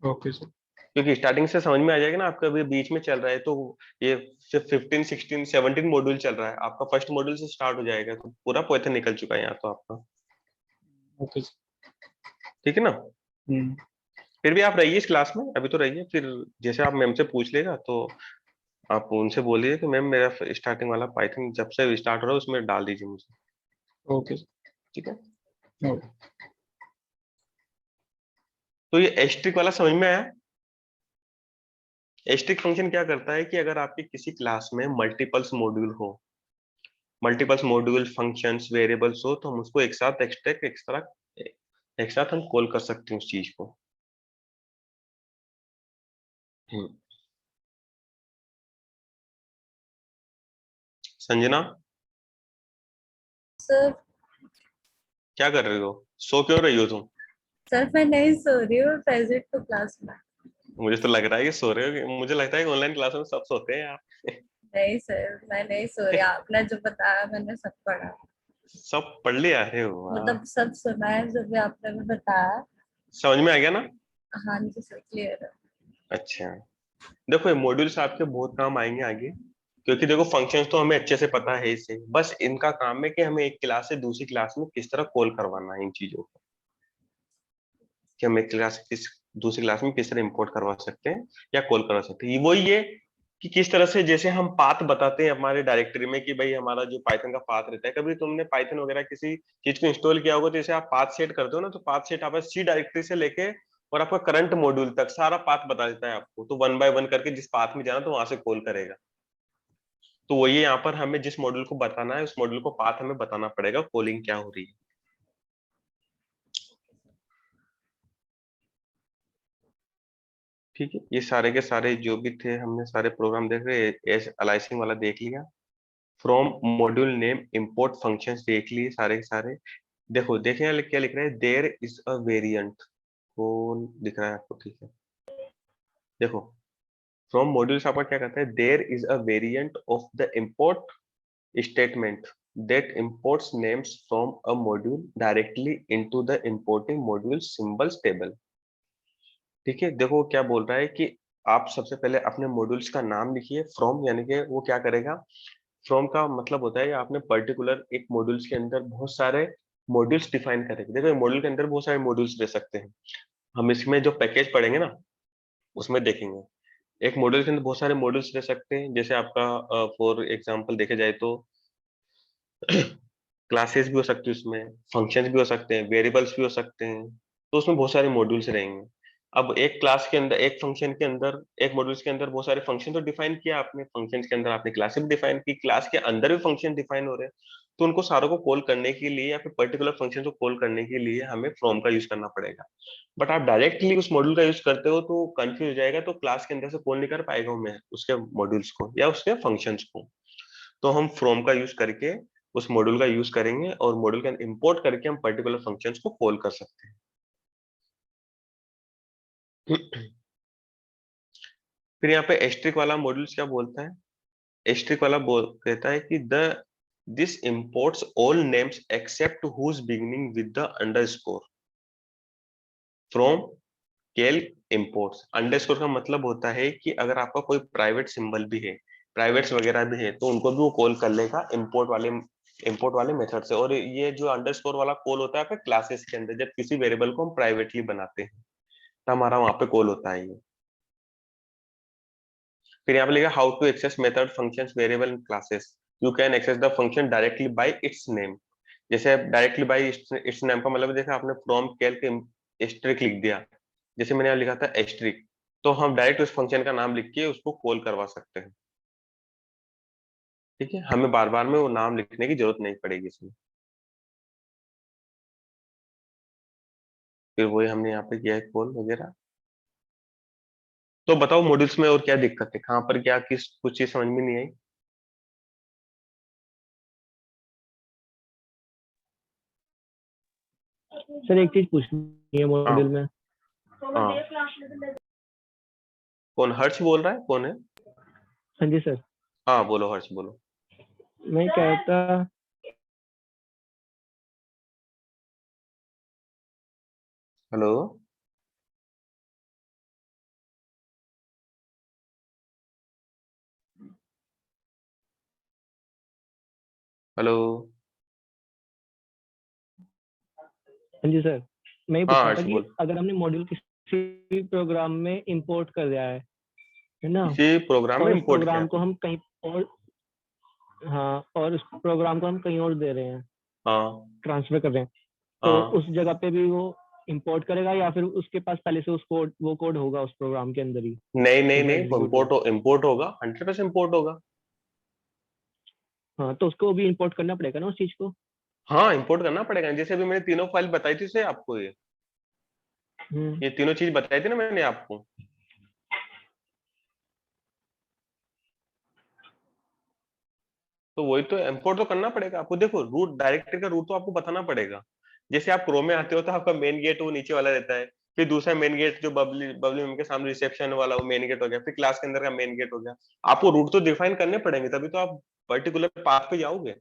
Speaker 4: Okay sir.
Speaker 1: क्योंकि स्टार्टिंग से समझ में आ जाएगा ना, आपका अभी बीच में चल रहा है तो ये 15 16 17 मॉड्यूल चल रहा है, आपका फर्स्ट मॉड्यूल से स्टार्ट हो जाएगा, तो पूरा पाइथन निकल चुका है यहाँ तो आपका।
Speaker 4: Okay sir.
Speaker 1: ठीक है ना?
Speaker 4: हम्म,
Speaker 1: फिर भी आप रहिए इस क्लास में, अभी तो रहिए, फिर जैसे आप मैम से पूछ लेगा तो आप उनसे बोलिए कि मैम मेरा स्टार्टिंग वाला पाइथन जब से स्टार्ट हो रहा है उसमें डाल दीजिए मुझे।
Speaker 4: Okay sir.
Speaker 1: ठीक है,
Speaker 4: ओके।
Speaker 1: तो ये एस्ट्रिक वाला समझ में आया? एस्ट्रिक फंक्शन क्या करता है कि अगर आपके किसी क्लास में मल्टीपल्स मॉड्यूल फंक्शंस वेरिएबल्स हो, तो हम उसको एक साथ एक्सट्रैक्ट एक साथ हम कॉल कर सकते हैं उस चीज को। हम्म। संजना,
Speaker 3: सर
Speaker 1: क्या कर रही हो, सो क्यों रही हो तुम?
Speaker 3: सर मैं नहीं सो रही हूँ, प्रेजेंट तो क्लास में।
Speaker 1: मुझे तो लग रहा है कि सो रहे हो, मुझे लगता है कि ऑनलाइन क्लास में सब सोते हैं यार।
Speaker 3: नहीं सर मैं नहीं सो रही, आपने जो बताया मैंने सब पढ़ा,
Speaker 1: सब पढ़ लिया? अरे वाह,
Speaker 3: मतलब सब सुना है जो भी आपने भी बताया।
Speaker 1: समझ में आ गया ना?
Speaker 3: हाँ जी सर, क्लियर है।
Speaker 1: अच्छा, देखो ये मॉड्यूल्स आपके बहुत काम आएंगे आगे, क्योंकि देखो फंक्शंस तो हमें अच्छे से पता है इससे, बस इनका काम है कि हमें एक क्लास से दूसरी क्लास में किस तरह कॉल करवाना है इन चीजों को, कि हम एक क्लास से किस दूसरी क्लास में किस तरह इंपोर्ट करवा सकते हैं या कॉल करवा सकते हैं। वही ये कि किस तरह से, जैसे हम पाथ बताते हैं हमारे डायरेक्टरी में कि भाई हमारा जो पाइथन का पाथ रहता है, कभी तुमने पाइथन वगैरह किसी चीज को इंस्टॉल किया होगा तो जैसे आप पाथ सेट करते हो ना, तो पाथ सेट आप सी डायरेक्टरी से लेके और आपका करंट मॉड्यूल तक सारा पाथ बता देता है आपको, तो वन बाय वन करके जिस पाथ में जाना तो वहां से कॉल करेगा। तो वही यहाँ पर हमें जिस मॉड्यूल को बताना है उस मॉड्यूल को पाथ हमें बताना पड़ेगा, कॉलिंग क्या हो रही है। ठीक है, ये सारे के सारे जो भी थे हमने सारे प्रोग्राम देख रहे, एस अलाइसिंग वाला देख लिया, from module name import functions देख लिए सारे के सारे। देखो देखें यहाँ क्या लिख रहा है, देयर इज अ वेरिएंट, कौन दिख रहा है आपको? ठीक है, देखो फ्रॉम मॉड्यूल्स आपका क्या कहता है, there is a variant of the import statement that imports names from a module directly into the importing module symbols table। ठीक है, देखो क्या बोल रहा है कि आप सबसे पहले अपने मॉड्यूल्स का नाम लिखिए, फ्रॉम यानी कि वो क्या करेगा, फ्रॉम का मतलब होता है आपने पर्टिकुलर एक मॉड्यूल्स के अंदर बहुत सारे मॉड्यूल्स डिफाइन करेंगे। देखो मॉड्यूल के अंदर बहुत सारे मॉड्यूल्स दे सकते हैं, हम इसमें जो पैकेज पढ़ेंगे ना उसमें देखेंगे। एक मॉड्यूल के अंदर बहुत सारे मॉड्यूल्स दे सकते हैं, जैसे आपका फॉर एग्जांपल देखे जाए तो क्लासेस भी हो सकती है उसमें, फंक्शंस भी हो सकते हैं, वेरिएबल्स भी हो सकते हैं, तो उसमें बहुत सारे मॉड्यूल्स रहेंगे। अब एक क्लास के अंदर, एक फंक्शन के अंदर, एक मॉड्यूल्स के अंदर बहुत सारे फंक्शन तो डिफाइन किया आपने, फंक्शंस के अंदर आपने क्लास भी डिफाइन की, क्लास के अंदर भी फंक्शन डिफाइन हो रहे हैं, तो उनको सारों को कॉल करने के लिए या फिर पर्टिकुलर फंक्शन को कॉल करने के लिए हमें फ्रॉम का यूज करना पड़ेगा। बट आप डायरेक्टली उस मॉड्यूल का यूज करते हो तो कंफ्यूज हो जाएगा, तो क्लास के अंदर से कॉल नहीं कर पाएगा मैं उसके मॉड्यूल्स को या उसके फंक्शंस को। तो हम फ्रॉम का यूज करके उस मॉड्यूल का यूज करेंगे और मॉड्यूल का इंपोर्ट करके हम पर्टिकुलर फंक्शंस को कॉल कर सकते हैं। फिर यहाँ पे एस्ट्रिक वाला मॉड्यूल्स क्या बोलता है, एस्ट्रिक वाला बोल कहता है कि the this imports all names except whose beginning with the underscore from cal imports. Underscore का मतलब होता है कि अगर आपका कोई प्राइवेट सिंबल भी है, प्राइवेट्स वगैरह भी है, तो उनको भी वो कॉल कर लेगा इंपोर्ट वाले मेथड से। और ये जो अंडरस्कोर वाला कॉल होता है आपके क्लासेस के अंदर, जब किसी वेरिएबल को हम प्राइवेटली बनाते हैं तो हमारा वहां पे कॉल होता है ये। फिर यहाँ पे लिखा how to access method functions variable in classes, you can access the function directly by its name. जैसे डायरेक्टली बाय इट्स नेम का मतलब देखा आपने फ्रॉम कैल के एस्ट्रिक लिख दिया, जैसे मैंने यहाँ लिखा था एस्ट्रिक, तो हम डायरेक्ट उस फंक्शन का नाम लिख के उसको कॉल करवा सकते हैं। ठीक है, हमें बार बार में वो नाम लिखने की जरूरत नहीं पड़ेगी इसमें। फिर वही हमने यहाँ पे किया है कॉल वगैरह। तो बताओ मॉड्यूल्स में और क्या दिक्कत है, कहाँ पर क्या किस कुछ चीज समझ में नहीं आई?
Speaker 2: सर एक चीज पूछनी है मॉड्यूल
Speaker 1: हाँ
Speaker 2: में।
Speaker 1: हाँ, कौन हर्ष बोल रहा है, कौन है?
Speaker 2: हाँ जी सर,
Speaker 1: हाँ बोलो हर्ष बोलो।
Speaker 2: मैं कहता,
Speaker 1: हेलो। हेलो।
Speaker 2: हाँ जी सर, मैं ये पूछ
Speaker 1: हाँ
Speaker 2: रहा था
Speaker 1: हर्ष
Speaker 2: कि
Speaker 1: बोल।
Speaker 2: अगर हमने मॉड्यूल किसी भी प्रोग्राम में इंपोर्ट कर दिया है ना,
Speaker 1: किसी प्रोग्राम में
Speaker 2: और उस
Speaker 1: इंपोर्ट किया
Speaker 2: प्रोग्राम को
Speaker 1: आपने?
Speaker 2: हम कहीं और, हाँ, और उस प्रोग्राम को हम कहीं और दे रहे हैं,
Speaker 1: हाँ
Speaker 2: ट्रांसफर कर रहे हैं, तो
Speaker 1: हाँ,
Speaker 2: उस जगह पे भी वो इंपोर्ट करेगा या फिर उसके पास पहले से उस कोड, वो कोड होगा उस प्रोग्राम के अंदर ही,
Speaker 1: नहीं नहीं
Speaker 2: जब वो
Speaker 1: नहीं,
Speaker 2: एग्जीक्यूट हो?
Speaker 1: इंपोर्ट होगा, 100% इंपोर्ट होगा।
Speaker 2: हाँ, तो उसको भी इंपोर्ट करना पड़ेगा ना उस चीज को।
Speaker 1: हाँ इंपोर्ट करना पड़ेगा, जैसे अभी मैंने तीनों फाइल बताई थी से आपको,
Speaker 2: हम्म।
Speaker 1: ये तीनों चीज बताई थी ना मैंने आपको। तो वही तो इंपोर्ट तो करना पड़ेगा आपको। देखो रूट, डायरेक्टरी का रूट तो आपको बताना पड़ेगा। जैसे आप क्रोम में आते हो तो आपका मेन गेट वो नीचे वाला रहता है, फिर दूसरा मेन गेट जो बबली बबली मैम के सामने रिसेप्शन वाला वो मेन गेट हो गया, फिर क्लास के अंदर का मेन गेट हो गया। आपको रूट तो डिफाइन करने पड़ेंगे, तभी तो आप पर्टिकुलर पाथ पे जाओगे।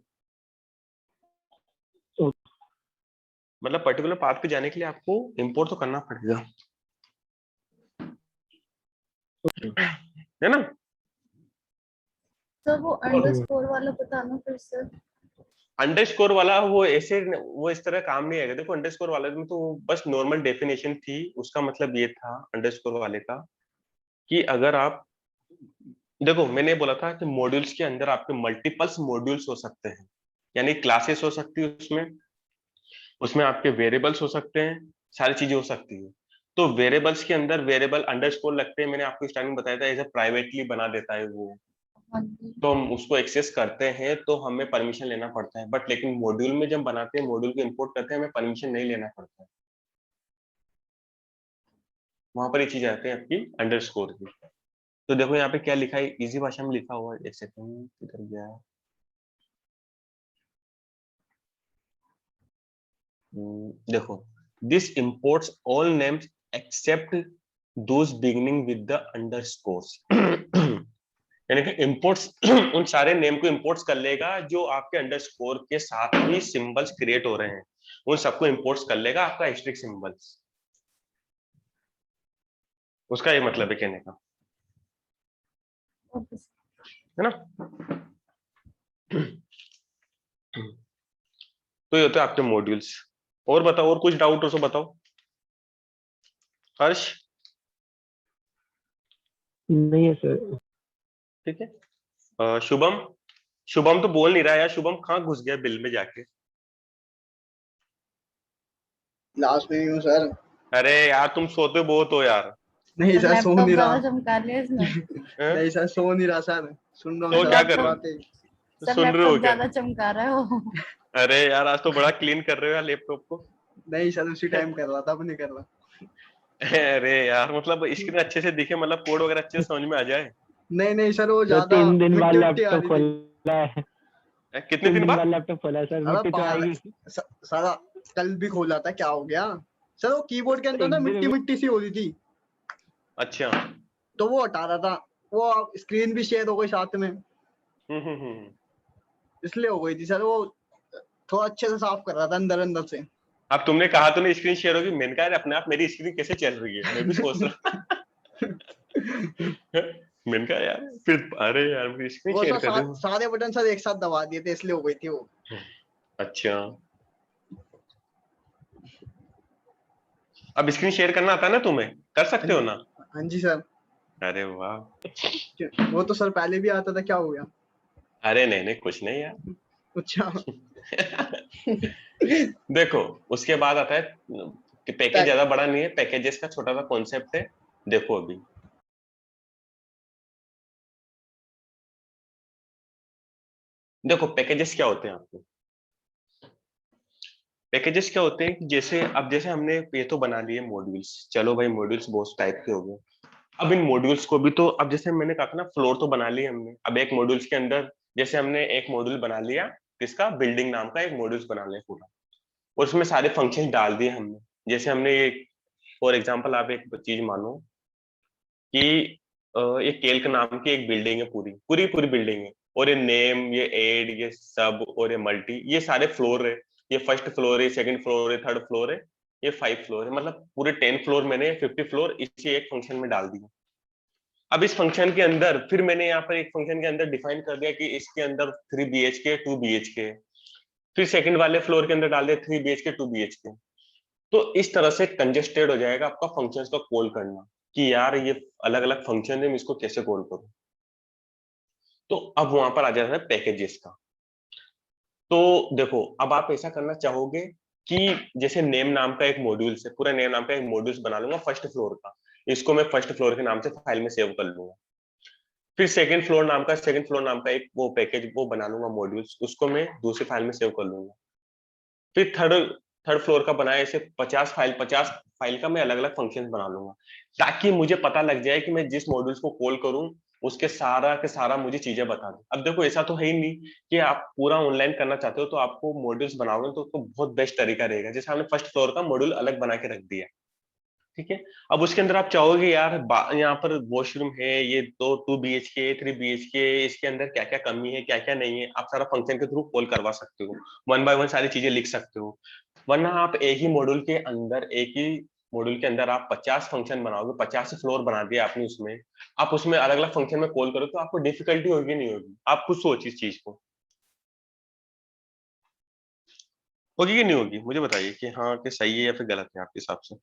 Speaker 2: तो
Speaker 1: मतलब पर्टिकुलर पाथ पे जाने के लिए आपको इंपोर्ट तो करना पड़ेगा। है ना।
Speaker 3: तो वो अंडरस्कोर वाला बताना फिर से।
Speaker 1: अंडरस्कोर वाला वो ऐसे वो इस तरह काम नहीं आएगा। देखो अंडरस्कोर वाले में तो बस नॉर्मल डेफिनेशन थी, उसका मतलब ये था अंडरस्कोर वाले का कि अगर आप देखो, मैंने बोला था कि मॉड्यूल्स के अंदर आपके मल्टीपल्स मॉड्यूल्स हो सकते हैं, यानी क्लासेस हो सकती है उसमें, उसमें आपके वेरिएबल्स हो सकते हैं, सारी चीजें हो सकती है। तो वेरिएबल्स के अंदर वेरिएबल अंडरस्कोर लगते हैं, मैंने आपको स्टार्टिंग बताया था, ऐसे प्राइवेटली बना देता है वो,
Speaker 3: हाँ जी।
Speaker 1: तो हम उसको एक्सेस करते हैं तो हमें परमिशन लेना पड़ता है। बट लेकिन मॉड्यूल में जब बनाते हैं, मॉड्यूल को इंपोर्ट करते हैं, हमें परमिशन नहीं लेना पड़ता है। वहां पर ये चीज आती है आपकी अंडरस्कोर की। तो देखो यहाँ पे क्या लिखा है, इजी भाषा में लिखा हुआ है, एक सेकंड किधर गया। देखो, this imports all names except those beginning with the underscores यानी कि imports उन सारे नेम को imports कर लेगा जो आपके अंडरस्कोर के साथ ही सिंबल्स क्रिएट हो रहे हैं, उन सबको imports कर लेगा आपका एस्टेरिस्क सिंबल्स। उसका ये मतलब है कहने का,
Speaker 3: ओके सर।
Speaker 1: है ना। तो ये होते हैं आपके मॉड्यूल्स। और बताओ, और कुछ डाउट हो तो बताओ। हर्ष,
Speaker 2: नहीं है सर।
Speaker 1: ठीक है। शुभम, शुभम तो बोल नहीं रहा यार, शुभम कहाँ घुस गया बिल में जाके।
Speaker 5: क्लास में ही हूँ सर।
Speaker 1: अरे यार तुम सोते बहुत हो यार।
Speaker 5: नहीं सर, सो
Speaker 3: लैपटॉप
Speaker 5: नहीं
Speaker 3: ज्यादा
Speaker 5: रहा।
Speaker 3: चमका लिया इसने।
Speaker 1: हैं?
Speaker 5: नहीं सर, सो नहीं रहा सर, सुन रहा हूँ
Speaker 1: तो
Speaker 5: सर
Speaker 1: क्या
Speaker 5: आपकी
Speaker 1: कर रहे
Speaker 5: बातें।
Speaker 1: हो,
Speaker 3: सर
Speaker 1: सुन रहे हो
Speaker 3: लैपटॉप
Speaker 1: क्या।
Speaker 3: ज्यादा चमका रहा है वो।
Speaker 1: अरे यार आज तो बड़ा क्लीन कर रहे हो यार लैपटॉप को।
Speaker 5: नहीं सर, उसी टाइम कर रहा था, अब नहीं कर रहा।
Speaker 1: अरे यार मतलब स्क्रीन अच्छे से दिखे, मतलब कोड वगैरह अच्छे से समझ में आ जाए।
Speaker 5: नहीं नहीं सर, वो
Speaker 2: सर
Speaker 5: ज्यादा
Speaker 2: 3 दिन बाद
Speaker 5: मिट्टी मिट्टी आ
Speaker 2: लैपटॉप
Speaker 5: रही थी।
Speaker 2: खोला है।
Speaker 1: कितने
Speaker 2: 3
Speaker 1: दिन
Speaker 2: दिन बाद
Speaker 1: बाद।
Speaker 2: लैपटॉप खोला है सर,
Speaker 5: अरे
Speaker 2: मिट्टी तो
Speaker 5: पागल,
Speaker 2: आएगी।
Speaker 5: सारा कल भी खोला था, क्या हो गया सर, वो कीबोर्ड के अंदर ना
Speaker 2: एक दिन
Speaker 5: मिट्टी
Speaker 2: में
Speaker 5: मिट्टी सी हो रही थी,
Speaker 1: अच्छा।
Speaker 5: तो वो हटा रहा था। वो स्क्रीन भी शेयर हो गई साथ में,
Speaker 1: हम्म।
Speaker 5: इसलिए हो गई थी सर। वो थोड़ा अच्छे से साफ कर रहा था अंदर अंदर से।
Speaker 1: अब तुमने कहा तो नहीं स्क्रीन शेयर होगी, मैंने कहा यार अपने आप मेरी स्क्रीन कैसे चल रही है, मैं भी सोच रहा मैंने कहा यार फिर, अरे यार मेरी स्क्रीन
Speaker 5: वो
Speaker 1: शेयर
Speaker 5: सर
Speaker 1: कर दूं।
Speaker 5: सारे बटन सर एक साथ दबा दिए थे, इसलिए हो गई थी वो।
Speaker 1: अच्छा, अब स्क्रीन शेयर करना आता है ना तुम्हें, कर सकते हो ना।
Speaker 5: हाँ जी सर।
Speaker 1: अरे वाह।
Speaker 5: वो तो सर पहले भी आता था, क्या हो गया।
Speaker 1: अरे नहीं नहीं कुछ नहीं यार।
Speaker 5: अच्छा।
Speaker 1: देखो उसके बाद आता है कि पैकेज ज्यादा बड़ा नहीं है, पैकेजेस का छोटा सा कॉन्सेप्ट है। देखो अभी देखो पैकेजेस क्या होते हैं आपको, पैकेजेस क्या होते हैं कि जैसे अब जैसे हमने ये तो बना लिए मॉड्यूल्स, चलो भाई मॉड्यूल्स बहुत टाइप के हो गए। अब इन मॉड्यूल्स को भी तो, अब जैसे मैंने कहा था ना फ्लोर तो बना ली हमने, अब एक मॉड्यूल्स के अंदर जैसे हमने एक मॉड्यूल बना लिया, इसका बिल्डिंग नाम का एक मॉड्यूल्स बना लिया पूरा, और उसमें सारे फंक्शन डाल दिए हमने। जैसे हमने ये फॉर एग्जांपल आप एक चीज मानो कि ये केल्क नाम की एक बिल्डिंग है, पूरी पूरी पूरी बिल्डिंग है, और ये नेम, ये एड, ये सब और ये मल्टी, ये सारे फ्लोर है। ये फर्स्ट फ्लोर है, सेकंड फ्लोर है, थर्ड फ्लोर है, ये 5 फ्लोर है, मतलब पूरे 10 फ्लोर मैंने 50 फ्लोर इसी एक फंक्शन में डाल दिया। अब इस फंक्शन के अंदर फिर मैंने यहाँ पर एक फंक्शन के अंदर डिफाइन कर दिया कि इसके अंदर 3 BHK 2 BHK, फिर सेकंड वाले फ्लोर के अंदर डाल दिया 3 BHK 2 BHK। तो इस तरह से कंजेस्टेड हो जाएगा आपका फंक्शंस का कॉल करना कि यार ये अलग अलग फंक्शन है, मैं इसको कैसे कॉल करूं। तो अब वहां पर आ जाता है पैकेजेस का। तो देखो अब आप ऐसा करना चाहोगे कि जैसे नेम नाम का एक मॉड्यूल से, पूरा नेम नाम का एक मॉड्यूल्स बना लूंगा फर्स्ट फ्लोर का, इसको मैं फर्स्ट फ्लोर के नाम से फाइल में सेव कर लूंगा। फिर सेकंड फ्लोर नाम का एक वो पैकेज वो बना लूंगा मॉड्यूल्स, उसको मैं दूसरी फाइल में सेव कर लूंगा। फिर थर्ड थर्ड फ्लोर का बनाया, ऐसे 50 फाइल का मैं अलग अलग फंक्शन बना लूंगा, ताकि मुझे पता लग जाए कि मैं जिस मॉड्यूल्स को कॉल करूं उसके सारा के सारा मुझे चीजें बता दे। अब देखो ऐसा तो है ही नहीं कि आप पूरा ऑनलाइन करना चाहते हो तो आपको मॉड्यूल्स बनाओगे तो बहुत बेस्ट तरीका रहेगा। जैसे हमने फर्स्ट फ्लोर का मॉड्यूल अलग बना के रख दिया, ठीक है। अब उसके अंदर आप चाहोगे यार यहाँ पर वॉशरूम है, ये तो 2 BHK 3 BHK, इसके अंदर क्या क्या कमी है क्या क्या नहीं है, आप सारा फंक्शन के थ्रू कॉल करवा सकते हो, वन बाय वन सारी चीजें लिख सकते हो। वरना आप एक ही मॉड्यूल के अंदर एक ही मॉड्यूल के अंदर आप 50 फंक्शन बनाओगे, 50 फ्लोर बना दिया आपने उसमें, आप उसमें अलग अलग फंक्शन में कॉल करो तो आपको डिफिकल्टी होगी नहीं होगी? आप खुद सोच इस चीज को, होगी कि नहीं होगी? मुझे बताइए कि हाँ कि सही है या फिर गलत है आपके हिसाब से।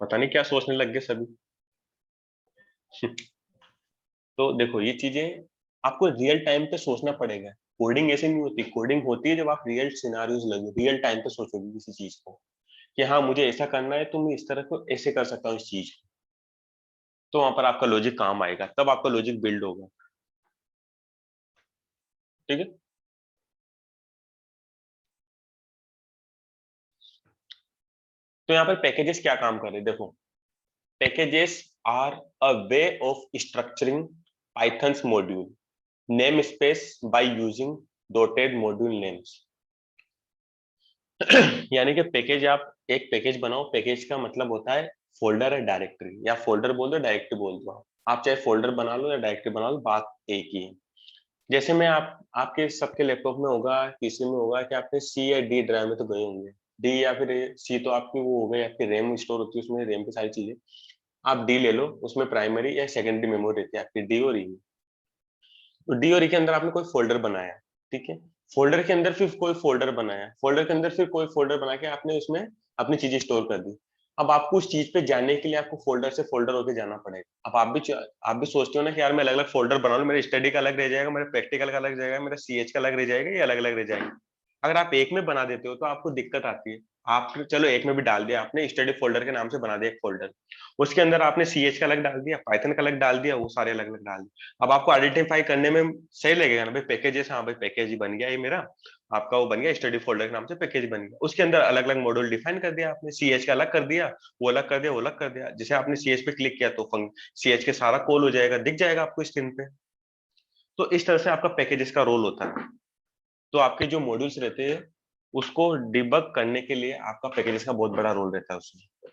Speaker 1: पता नहीं क्या सोचने लग गए सभी। तो देखो ये चीजें आपको रियल टाइम पे सोचना पड़ेगा। कोडिंग ऐसे नहीं होती, कोडिंग होती है जब आप रियल सिनारियोज लगे, रियल टाइम पे सोचोगे किसी चीज को कि हाँ मुझे ऐसा करना है तो मैं इस तरह को ऐसे कर सकता हूँ इस चीज को, तो वहां पर आपका लॉजिक काम आएगा, तब आपका लॉजिक बिल्ड होगा। ठीक है। तो यहाँ पर पैकेजेस क्या काम कर रहे हैं देखो। Packages are a way of structuring Python's module namespace by using dotted module names. यानी कि पैकेज, आप एक पैकेज बनाओ, पैकेज का मतलब होता है फोल्डर है, डायरेक्टरी, या फोल्डर बोल दो डायरेक्टरी बोल दो, आप चाहे फोल्डर बना लो या डायरेक्टरी बना लो, बात एक ही है। जैसे मैं आपके सबके लैपटॉप में होगा, पीसी में होगा कि आपने सी या डी ड्राइव में तो गए होंगे। डी या फिर सी तो आपकी वो हो गई, आपकी रैम स्टोर होती है उसमें, रैम की सारी चीजें। आप डी ले लो, उसमें प्राइमरी या सेकेंडरी मेमोरी रहती है आपकी, डी और ई। तो डी और ई के अंदर आपने कोई फोल्डर बनाया, ठीक है, फोल्डर के अंदर फिर कोई फोल्डर बनाया, फोल्डर के अंदर फिर कोई फोल्डर बना के आपने उसमें अपनी चीजें स्टोर कर दी। अब आपको उस चीज पे जाने के लिए आपको फोल्डर से फोल्डर होके जाना पड़ेगा। अब आप भी सोचते हो ना कि यार मैं अलग अलग फोल्डर बना लूं, मेरे स्टडी का अलग रह जाएगा, मेरे प्रैक्टिकल का अलग रह जाएगा, मेरा सीएच का अलग रह जाएगा, ये अलग अलग रह जाएगा। अगर आप एक में बना देते हो तो आपको दिक्कत आती है। आप चलो एक में भी डाल दिया आपने, स्टडी फोल्डर के नाम से बना दिया एक फोल्डर, उसके अंदर आपने सीएच का अलग डाल दिया, पाइथन का अलग डाल दिया, वो सारे अलग अलग डाल दिया। अब आपको आइडेंटिफाई करने में सही लगेगा ना भाई, पैकेजेस, हाँ भाई पैकेज ही बन गया ये मेरा, आपका वो बन गया स्टडी फोल्डर के नाम से पैकेज बन गया। उसके अंदर अलग अलग मॉड्यूल डिफाइन कर दिया आपने, सीएच का अलग कर दिया, वो अलग कर दिया, वो अलग कर दिया। जैसे आपने सीएच पे क्लिक किया तो सीएच के सारा कॉल हो जाएगा, दिख जाएगा आपको स्क्रीन पे। तो इस तरह से आपका पैकेजेस का रोल होता है। तो आपके जो मॉड्यूल्स रहते हैं उसको डिबग करने के लिए आपका पैकेजेस का बहुत बड़ा रोल रहता है उसमें।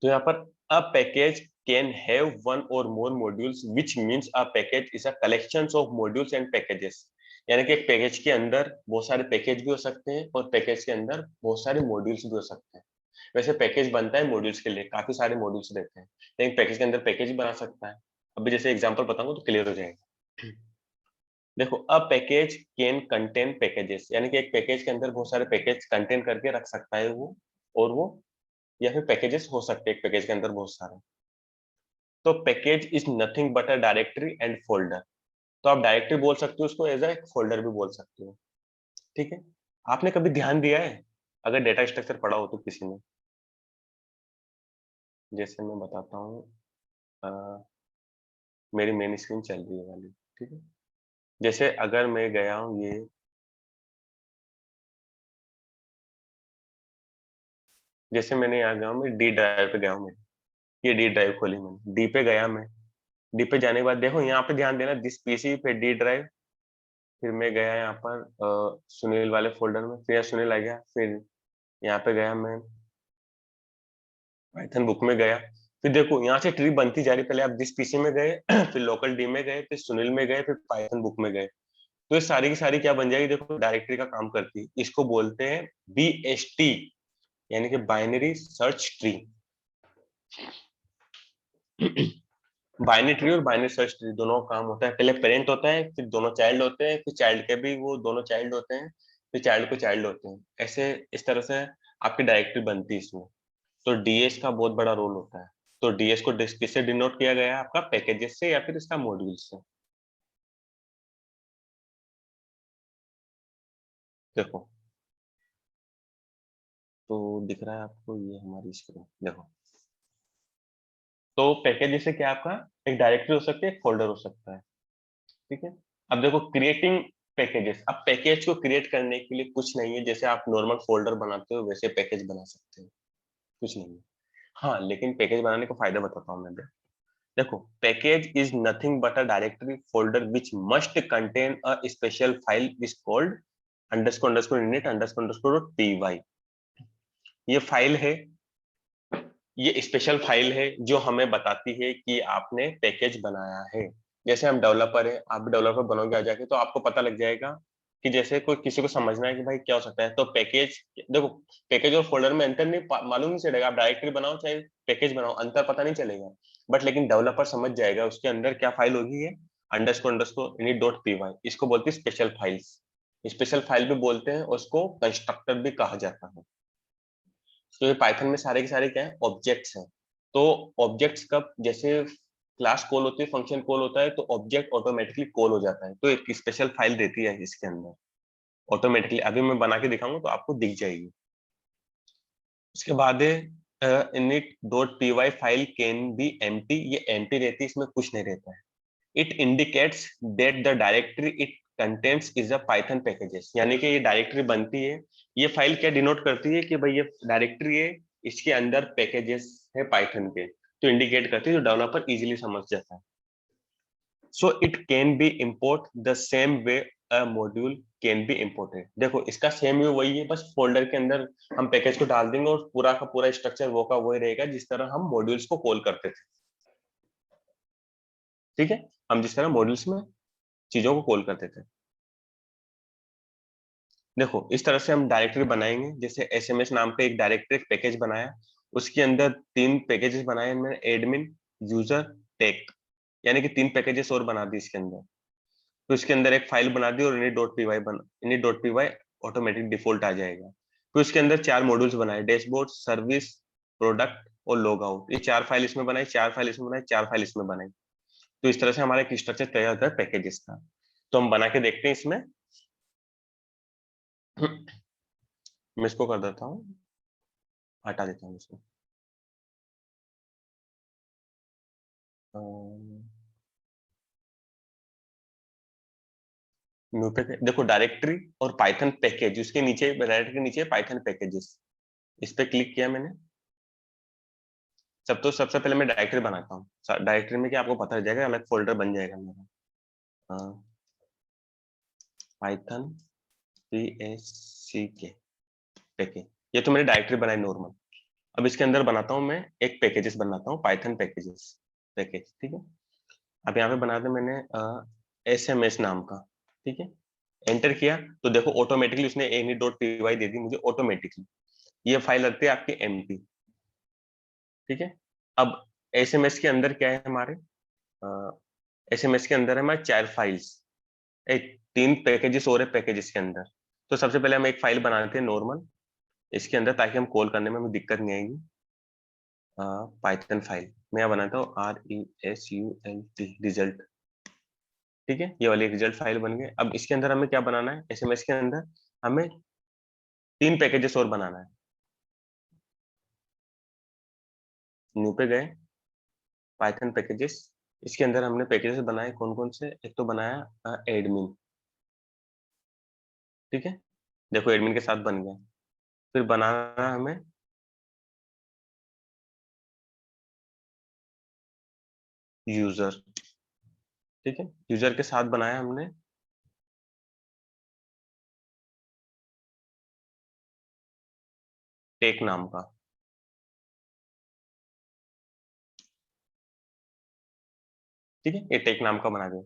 Speaker 1: तो यहाँ पर a package can have one or more modules which means a package is a collections of modules and packages. यानी कि एक पैकेज के अंदर बहुत सारे पैकेज भी हो सकते हैं और पैकेज के अंदर बहुत सारे मॉड्यूल्स भी हो सकते हैं। वैसे पैकेज बनता है मॉड्यूल्स के लिए, काफी सारे मॉड्यूल्स रहते हैं, लेकिन पैकेज के अंदर पैकेज बना सकता है। अभी जैसे एग्जांपल बताऊंगा तो क्लियर हो जाएगा। देखो अ पैकेज कैन कंटेन पैकेजेस, यानी कि एक पैकेज के अंदर बहुत सारे पैकेज कंटेन करके रख सकता है वो, और वो या फिर पैकेजेस हो सकते हैं एक पैकेज के अंदर बहुत सारे। तो package is nothing but a directory and folder. तो आप डायरेक्टरी बोल सकते हो उसको, एज अ एक फोल्डर भी बोल सकते हो। ठीक है। आपने कभी ध्यान दिया है अगर डेटा स्ट्रक्चर पढ़ा हो तो किसी ने? जैसे मैं बताता हूँ, मेरी मेन स्क्रीन चल रही है वाली, ठीक है। जैसे अगर मैं गया हूँ ये, जैसे मैंने यहाँ गया हूँ, मैं डी ड्राइव पे गया हूँ, मैं ये डी ड्राइव खोली मैंने, डी पे गया मैं, डी पे जाने के बाद देखो यहाँ पे ध्यान देना, दिस पीसी पे डी ड्राइव, फिर मैं गया यहाँ पर सुनील वाले फोल्डर में, फिर सुनील आ गया, फिर यहाँ पे गया मैं, पाइथन बुक में गया, फिर देखो यहाँ से ट्री बनती जा रही, पहले आप दिस पीसी में गए, फिर लोकल डी में गए, फिर सुनील में गए, फिर पाइथन बुक में गए। तो ये सारी की सारी क्या बन जाएगी, देखो डायरेक्टरी का काम करती है। इसको बोलते हैं BST, यानी कि binary search tree. Binary tree और बाइनरी सर्च ट्री दोनों का काम होता है, पहले पेरेंट होता है, फिर दोनों चाइल्ड होते हैं, फिर चाइल्ड के भी वो दोनों चाइल्ड होते हैं, फिर चाइल्ड को चाइल्ड होते हैं, ऐसे इस तरह से आपकी डायरेक्टरी बनती है इसमें। तो डीएस का बहुत बड़ा रोल होता है। तो डीएस को किससे डिनोट किया गया है, आपका पैकेजेस से या फिर इसका मॉड्यूल से। देखो तो दिख रहा है आपको ये हमारी स्क्रीन, देखो तो पैकेज जैसे क्या आपका एक डायरेक्टरी हो सकती है, एक फोल्डर हो सकता है, ठीक है। अब देखो क्रिएटिंग पैकेजेस, अब पैकेज को क्रिएट करने के लिए कुछ नहीं है, जैसे आप नॉर्मल फोल्डर बनाते हो वैसे पैकेज बना सकते हो, कुछ नहीं है। हाँ लेकिन पैकेज बनाने का फायदा बताता हूँ मैं। देखो package is nothing but a directory folder which must contain a special file is called underscore underscore init underscore underscore py। ये फाइल है, ये स्पेशल फाइल है जो हमें बताती है कि आपने पैकेज बनाया है। जैसे हम डेवलपर है, आप भी डेवलपर बनोगे आ जाके, तो आपको पता लग जाएगा कि जैसे कोई किसी को समझना है कि भाई क्या हो सकता है, तो पैकेज, देखो पैकेज और फोल्डर में अंतर नहीं मालूम नहीं चलेगा, आप डायरेक्टरी बनाओ चाहे पैकेज बनाओ, अंतर पता नहीं चलेगा, बट लेकिन डेवलपर समझ जाएगा उसके अंदर क्या फाइल होगी, ये अंडरस्कोर init.py, इसको बोलते हैं स्पेशल फाइल्स, स्पेशल फाइल भी बोलते हैं, उसको कंस्ट्रक्टर भी कहा जाता है। तो ये पाइथन में सारे के सारे क्या है, ऑब्जेक्ट्स हैं। तो ऑब्जेक्ट्स कब, जैसे क्लास कॉल होती है, फंक्शन कॉल होता है, तो ऑब्जेक्ट ऑटोमेटिकली कॉल हो जाता है, तो एक स्पेशल फाइल देती है इसके अंदर ऑटोमेटिकली। अभी मैं बना के दिखाऊंगा तो आपको दिख जाएगी। उसके बाद है init.py file can be empty, ये एम्प्टी रहती है, इसमें कुछ नहीं रहता है। It indicates that the directory it contents is a Python packages, यानी कि ये डायरेक्टरी बनती है, ये फाइल क्या डिनोट करती है कि भाई ये डायरेक्टरी है, इसके अंदर पैकेजेस है पाइथन के, तो इंडिकेट करती है, जो डेवलपर इजीली समझ जाता है। So it can be import the same way a module can be imported. देखो इसका सेम वे वही है, बस फोल्डर के अंदर हम पैकेज को डाल देंगे और पूरा का पूरा स्ट्रक्चर वो का वही रहेगा जिस तरह हम मॉड्यूल्स को कॉल करते थे। ठीक है, हम जिस तरह मॉड्यूल्स में चीजों को कॉल करते थे। देखो इस तरह से हम डायरेक्टरी बनाएंगे, जैसे एसएमएस नाम पे एक डायरेक्टरी एक पैकेज बनाया, उसके अंदर 3 पैकेजेस बनाए मैंने, एडमिन, यूजर, टेक, यानी कि 3 पैकेजेस और बना दी इसके अंदर। तो इसके अंदर एक फाइल बना दी और init.py ऑटोमेटिक डिफॉल्ट आ जाएगा। तो इसके अंदर 4 मॉड्यूल्स बनाए, डैशबोर्ड, सर्विस, प्रोडक्ट और लॉग आउट, ये 4 फाइल इसमें बनाई, 4 फाइल इसमें बनाई, 4 फाइल इसमें बनाई। तो इस तरह से हमारा एक स्ट्रक्चर तैयार होता है पैकेजेस का। तो हम बना के देखते हैं इसमें। मैं इसको कर देता हूँ, हटा देता हूँ इसको। न्यू पे देखो डायरेक्टरी और पाइथन पैकेज, उसके नीचे डायरेक्टरी के नीचे पाइथन पैकेजेस, इस पे क्लिक किया मैंने। सबसे पहले मैं डायरेक्टरी बनाता हूँ। डायरेक्टरी में क्या आपको पता चल जाएगा, अलग फोल्डर बन जाएगा मेरा, पाइथन PSCK पैकेज, ये तो मैंने डायरेक्टरी बनाई नॉर्मल। अब इसके अंदर बनाता हूँ मैं एक पैकेजेस बनाता हूँ, पाइथन पैकेजेस पैकेज, ठीक है। अब यहाँ पे बना दे मैंने SMS नाम का, ठीक है। एंटर किया तो देखो ऑटोमेटिकली उसने init.py दे दी मुझे ऑटोमेटिकली, ये फाइल लगती है आपकी MP, ठीक है। अब SMS के अंदर क्या है हमारे, SMS के अंदर है हमारे 4 फाइल्स, एक 3 पैकेजेस और है पैकेजेस के अंदर। तो सबसे पहले हम एक फाइल बनाते हैं नॉर्मल इसके अंदर, ताकि हम कॉल करने में हमें दिक्कत नहीं आएगी। पाइथन फाइल मैं यहाँ बनाता हूँ RESULT रिजल्ट, ठीक है, ये वाली रिजल्ट फाइल बन गई। अब इसके अंदर हमें क्या बनाना है, SMS के अंदर हमें 3 पैकेजेस और बनाना है। न्यू पे गए, पाइथन पैकेजेस, इसके अंदर हमने पैकेजेस बनाए कौन कौन से, एक तो बनाया एडमिन, ठीक है, देखो एडमिन के साथ बन गया। फिर बनाना है हमें यूजर, ठीक है, यूजर के साथ बनाया हमने टेक नाम का, ठीक है, ये टेक नाम का बना दिया।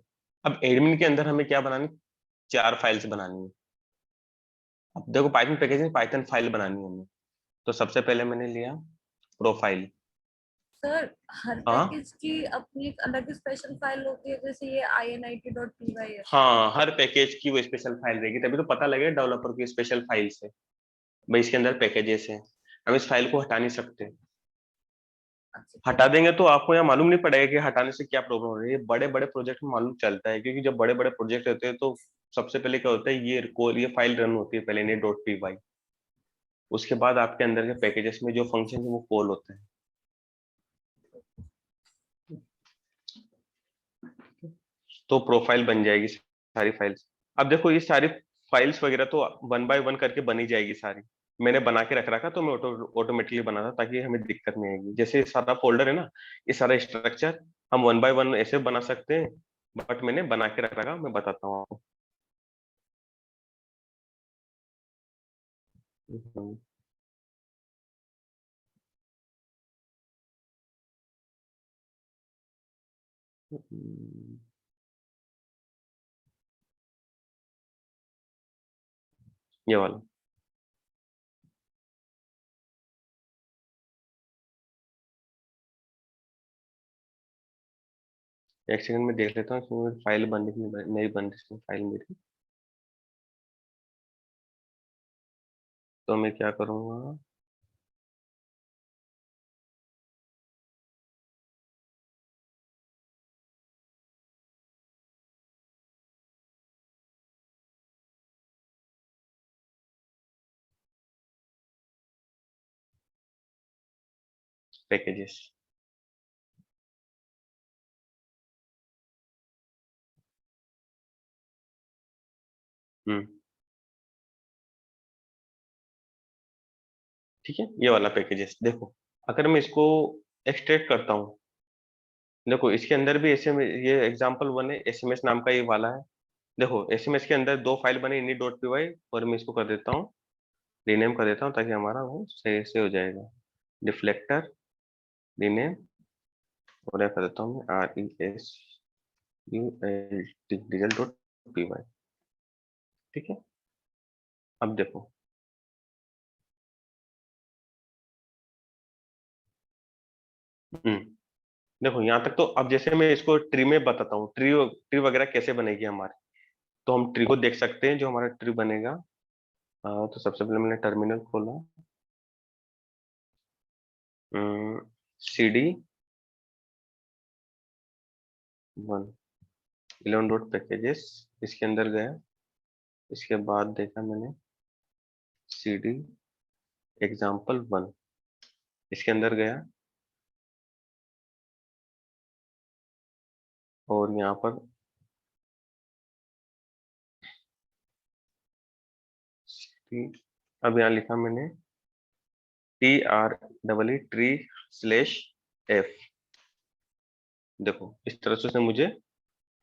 Speaker 1: अब एडमिन के अंदर हमें क्या बनानी, 4 फाइल्स बनानी है। अब देखो पाइथन पैकेज में पाइथन फाइल बनानी है हमें, तो सबसे पहले मैंने लिया प्रोफाइल।
Speaker 3: सर हर
Speaker 1: हाँ
Speaker 3: पैकेज की अपनी एक अलग स्पेशल फाइल होती है, जैसे ये init.py है।
Speaker 1: हाँ, हर पैकेज की वो स्पेशल फाइल रहेगी, तभी तो पता लगेगा डेवलपर की स्पेशल फाइल्स है भाई, इसके अंदर पैकेजेस है, हम इस फाइल को हटा नहीं सकते।
Speaker 3: अच्छा,
Speaker 1: हटा देंगे तो आपको यहाँ मालूम नहीं पड़ेगा कि हटाने से क्या प्रॉब्लम हो रही है, बड़े बड़े प्रोजेक्ट में मालूम चलता है, क्योंकि जब बड़े बड़े प्रोजेक्ट होते हैं तो सबसे पहले क्या होता है, ये फाइल रन होती है पहले init.py, उसके बाद आपके अंदर के पैकेजेस में जो फंक्शन है वो कॉल होते हैं। तो प्रोफाइल बन जाएगी सारी फाइल्स। अब देखो ये सारी फाइल्स वगैरह तो 1 बाय 1 करके बनी जाएगी सारी, मैंने बना के रख रखा, तो मैं ऑटोमेटिकली बना था ताकि हमें दिक्कत नहीं आएगी। जैसे सारा फोल्डर है ना, ये सारा स्ट्रक्चर हम 1 बाय 1 ऐसे बना सकते हैं, बट मैंने बना के रख रखा, मैं बताता हूँ आपको। ये वाला। एक सेकंड में देख लेता हूँ इसमें फाइल बन रही है कि नहीं बन रही इसमें फाइल मेरी। तो मैं क्या करूँगा, पैकेजेस। ठीक है, ये वाला पैकेजेस। देखो अगर मैं इसको एक्सट्रैक्ट करता हूँ, देखो इसके अंदर भी ऐसे में ये एग्जांपल 1 है, एसएमएस नाम का ये वाला है। देखो एसएमएस के अंदर दो फाइल बने init.py, और मैं इसको कर देता हूँ, रीनेम कर देता हूँ ताकि हमारा वो सही से हो जाएगा। डिफ्लेक्टर रीनेम, और क्या कर देता हूँ मैं result.py। ठीक है, अब देखो हम्म देखो यहाँ तक तो। अब जैसे मैं इसको ट्री में बताता हूँ, ट्री ट्री वगैरह कैसे बनेगी हमारी, तो हम ट्री को देख सकते हैं जो हमारा ट्री बनेगा। तो सबसे पहले मैंने टर्मिनल खोला, cd 11.packages, इसके अंदर गया। इसके बाद देखा मैंने cd example1, इसके अंदर गया, और यहाँ पर अब यहाँ लिखा मैंने tree/f। देखो इस तरह से उसने मुझे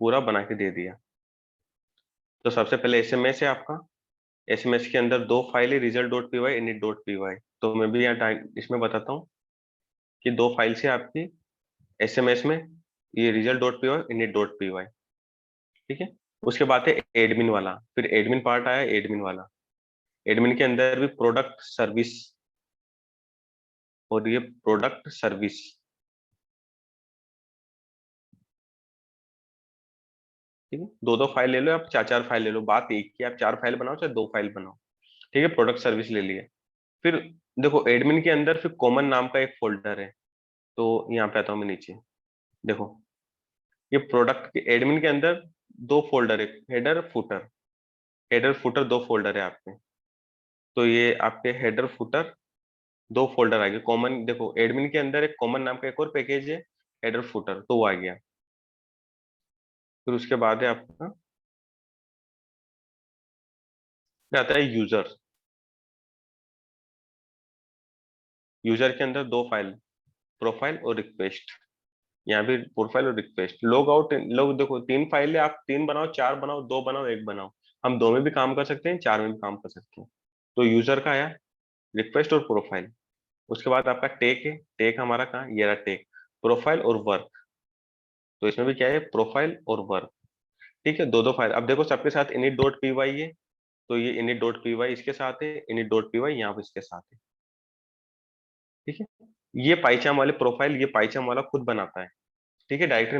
Speaker 1: पूरा बना के दे दिया। तो सबसे पहले एसएमएस है आपका, एसएमएस के अंदर दो फाइल है, result.py init.py। तो मैं भी यहाँ इसमें बताता हूँ कि दो फाइल से आपकी एसएमएस में, ये result.py init.py। ठीक है, उसके बाद है एडमिन वाला, फिर एडमिन पार्ट आया, एडमिन वाला। एडमिन के अंदर भी प्रोडक्ट सर्विस, और ये प्रोडक्ट सर्विस। ठीक है, दो दो फाइल ले लो, आप चार चार फाइल ले लो, बात एक ही, आप चार फाइल बनाओ चाहे दो फाइल बनाओ। ठीक है, प्रोडक्ट सर्विस ले लिए। फिर देखो एडमिन के अंदर फिर कॉमन नाम का एक फोल्डर है। तो यहाँ पे आता हूँ मैं नीचे, देखो ये प्रोडक्ट के एडमिन के अंदर दो फोल्डर है, हेडर फुटर। हेडर फुटर दो फोल्डर है आपके। तो ये आपके हेडर फुटर दो फोल्डर आ गए कॉमन। देखो एडमिन के अंदर एक कॉमन नाम का एक और पैकेज है, हेडर फुटर, तो वो आ गया। फिर उसके बाद है आपका फिर आता है यूजर। यूजर के अंदर दो फाइल, प्रोफाइल और रिक्वेस्ट। यहाँ भी प्रोफाइल और रिक्वेस्ट। लॉग आउट, लोग देखो तीन फाइल है, आप तीन बनाओ, चार बनाओ, दो बनाओ, एक बनाओ। हम दो में भी काम कर सकते हैं, चार में भी काम कर सकते हैं। तो यूजर का आया, रिक्वेस्ट और प्रोफाइल। उसके बाद आपका टेक है, टेक हमारा कहाँ, ये रहा टेक। प्रोफाइल और वर्क, तो इसमें भी क्या है, प्रोफाइल और वर्क। ठीक है, दो दो फाइल। अब देखो सबके साथ init.py है, तो ये init.py इसके साथ है, init.py यहाँ पे इसके साथ है। ठीक है, ये पाइचाम वाले प्रोफाइल, ये पाइचाम वाला खुद बनाता है। ठीक है, डायरेक्टरी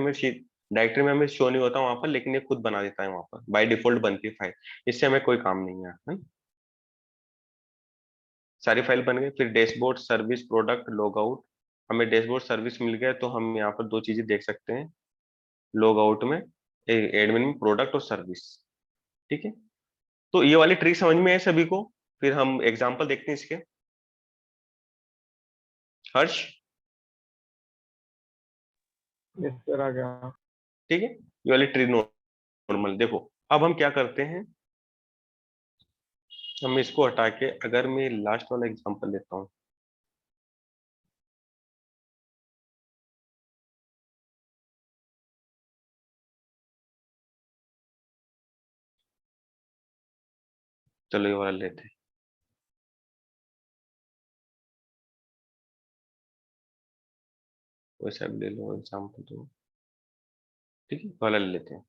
Speaker 1: में हमें शो नहीं होता वहां पर, लेकिन ये खुद बना देता है वहां पर, बाय डिफॉल्ट बनती है फाइल। इससे हमें कोई काम नहीं है। सारी फाइल बन गई। फिर dashboard service product log out. हमें डैशबोर्ड सर्विस मिल गया, तो हम यहाँ पर दो चीजें देख सकते हैं लॉग आउट में, एडमिन में, प्रोडक्ट और सर्विस। ठीक है, तो ये वाली ट्रिक समझ में है सभी को। फिर हम एग्जांपल देखते हैं इसके। हर्ष,
Speaker 2: यस सर, आ गया।
Speaker 1: ठीक है, ये वाली ट्री नॉर्मल। देखो अब हम क्या करते हैं, हम इसको हटा के अगर मैं लास्ट वाला एग्जांपल लेता हूँ, चलो ये वाला लेते हैं। वैसे अब ले लो एग्जांपल तो, ठीक है, वाला ले लेते हैं।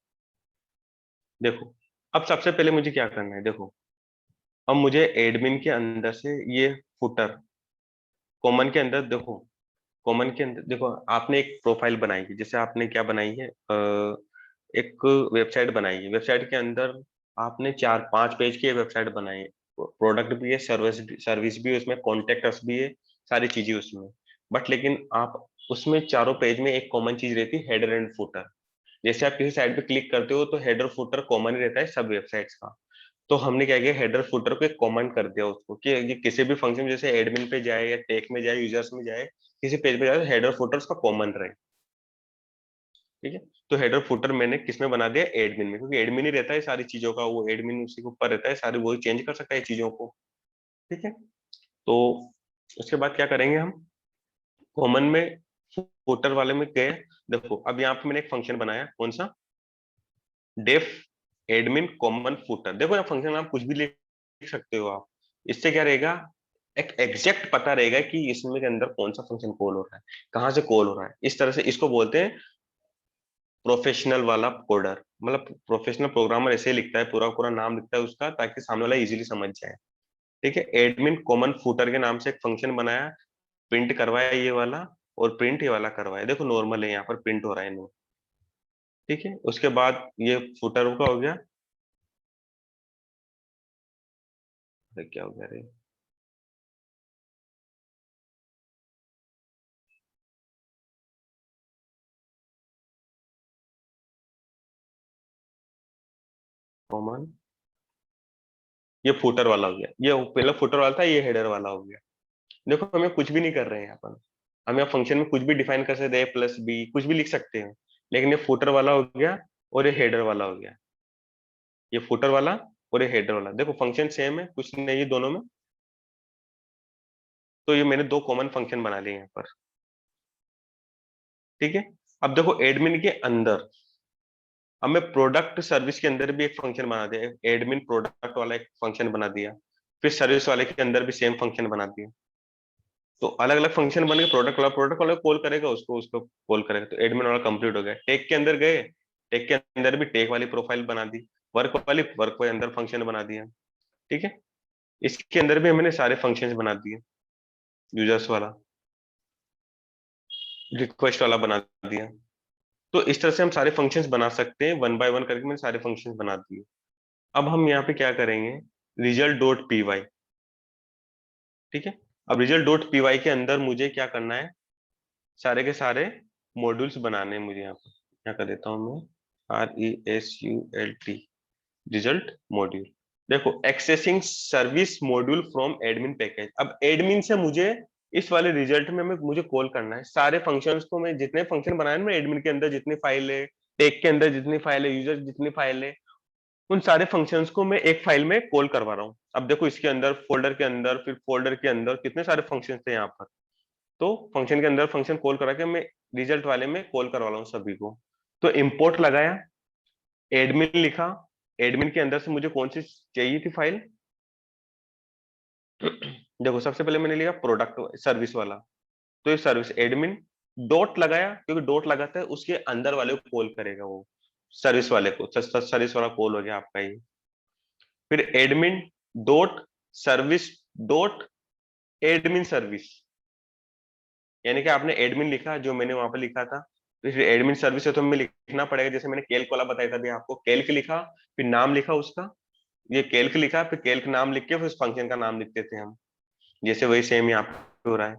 Speaker 1: देखो अब सबसे पहले मुझे क्या करना है, देखो अब मुझे एडमिन के अंदर से ये फुटर, कॉमन के अंदर देखो, कॉमन के अंदर देखो, आपने एक प्रोफाइल बनाई है, जैसे आपने क्या बनाई है, एक वेबसाइट बनाई है, वेबसाइट के अंदर आपने 4-5 पेज की वेबसाइट बनाई है, प्रोडक्ट भी है, सर्विस भी है उसमें, कॉन्टेक्ट अस भी है, सारी चीजें उसमें। बट लेकिन आप उसमें चारों पेज में एक कॉमन चीज रहती है, हेडर एंड फुटर। जैसे आप किसी साइट पे क्लिक करते हो तो हेडर फुटर कॉमन ही रहता है सब वेबसाइट्स का। तो हमने क्या किया, हेडर फुटर को एक कॉमन कर दिया उसको, कि ये किसी भी फंक्शन जैसे एडमिन पे जाए या टेक में जाए, यूजर्स में जाए, किसी पेज पे जाए, तो हेडर फुटर उसका कॉमन रहे। ठीक है, तो हेडर फुटर मैंने किसमें बना दिया, एडमिन में, क्योंकि एडमिन ही रहता है सारी चीजों का, वो एडमिन उसी के ऊपर रहता है, सारी वही चेंज कर सकता है चीजों को। ठीक है, तो उसके बाद क्या करेंगे हम, कॉमन में फुटर वाले में गए। देखो अब यहाँ पे मैंने एक फंक्शन बनाया, कौन सा, डेफ एडमिन कॉमन फुटर। देखो यहाँ फंक्शन आप कुछ भी लिख सकते हो आप, इससे क्या रहेगा, एक एग्जैक्ट पता रहेगा कि इसमें के अंदर कौन सा फंक्शन कॉल हो रहा है, कहाँ से कॉल हो रहा है। इस तरह से इसको बोलते हैं प्रोफेशनल वाला कोडर, मतलब प्रोफेशनल प्रोग्रामर ऐसे ही लिखता है, पूरा पूरा नाम लिखता है उसका, ताकि सामने वाला इजीली समझ जाए। ठीक है, एडमिन कॉमन फुटर के नाम से एक फंक्शन बनाया, प्रिंट करवाया ये वाला, और प्रिंट ये वाला करवाया। देखो नॉर्मल है, यहाँ पर प्रिंट हो रहा है नो। ठीक है, उसके बाद ये फुटर का हो गया, अरे क्या हो गया रे, कॉमन, ये फुटर वाला हो गया, ये पहला फुटर वाला था, ये हेडर वाला हो गया। देखो हमें कुछ भी नहीं कर रहे हैं यहाँ पर, हम यहाँ फंक्शन में कुछ भी डिफाइन कर सकते हैं, प्लस बी कुछ भी लिख सकते हैं, लेकिन ये फुटर वाला हो गया और ये हेडर वाला हो गया, ये फुटर वाला और ये हेडर वाला। देखो फंक्शन सेम है, कुछ नहीं है दोनों में, तो ये मैंने दो कॉमन फंक्शन बना लिए यहाँ पर। ठीक है, अब देखो एडमिन के अंदर अब मैं प्रोडक्ट सर्विस के अंदर भी एक फंक्शन बना दिया, एडमिन प्रोडक्ट वाला एक फंक्शन बना दिया, फिर सर्विस वाले के अंदर भी सेम फंक्शन बना दिया। तो अलग अलग फंक्शन बन गए, प्रोडक्ट वाला कॉल करेगा उसको, उसको कॉल करेगा, तो एडमिन वाला कंप्लीट हो गया। टेक के अंदर गए, टेक के अंदर भी टेक वाली प्रोफाइल बना दी, वर्क के अंदर फंक्शन बना दिया। ठीक है, इसके अंदर भी मैंने सारे फंक्शंस बना दिए, यूजर्स वाला, रिक्वेस्ट वाला बना दिया। तो इस तरह से हम सारे फंक्शंस बना सकते हैं, वन बाय वन करके मैंने सारे फंक्शंस बना दिए। अब हम यहाँ पे क्या करेंगे, रिजल्ट डॉट पी वाई। ठीक है, अब रिजल्ट डॉट पी वाई के अंदर मुझे क्या करना है, सारे के सारे मॉड्यूल्स बनाने हैं मुझे। यहाँ पर क्या कर देता हूँ मैं, RESULT, रिजल्ट मॉड्यूल। देखो accessing service module from admin package. अब एडमिन से मुझे इस वाले रिजल्ट में मुझे कॉल करना है सारे फंक्शंस को, मैं जितने फंक्शन बनाए मैं एडमिन के अंदर जितनी फाइल है, टेक के अंदर जितनी फाइल है, यूजर जितनी फाइल है, उन सारे फंक्शंस को मैं एक फाइल में कॉल करवा रहा हूँ। अब देखो इसके अंदर फोल्डर के अंदर, फिर फोल्डर के अंदर कितने सारे फंक्शंस थे यहाँ पर, तो फंक्शन के अंदर फंक्शन कॉल करा के मैं रिजल्ट वाले में कॉल करवा रहा हूँ सभी को। तो इंपोर्ट लगाया, एडमिन लिखा, एडमिन के अंदर से मुझे कौन सी चाहिए थी फाइल, देखो सबसे पहले मैंने लिया प्रोडक्ट सर्विस वाला, तो ये सर्विस एडमिन डॉट लगाया, क्योंकि डॉट लगाता है उसके अंदर वाले को कॉल करेगा वो, सर्विस वाले को, सर्विस वाला कॉल हो गया आपका ये। फिर admin dot service dot admin service, यानी कि आपने एडमिन लिखा जो मैंने वहां पे लिखा था, तो फिर एडमिन सर्विस है तो हमें लिखना पड़ेगा, जैसे मैंने कैल्क वाला बताया था अभी आपको, कैल्क लिखा, फिर नाम लिखा उसका, ये कैल्क लिखा, फिर कैल्क नाम लिख के फिर उस फंक्शन का नाम लिखते थे हम, जैसे वही सेम यहाँ पे हो रहा है।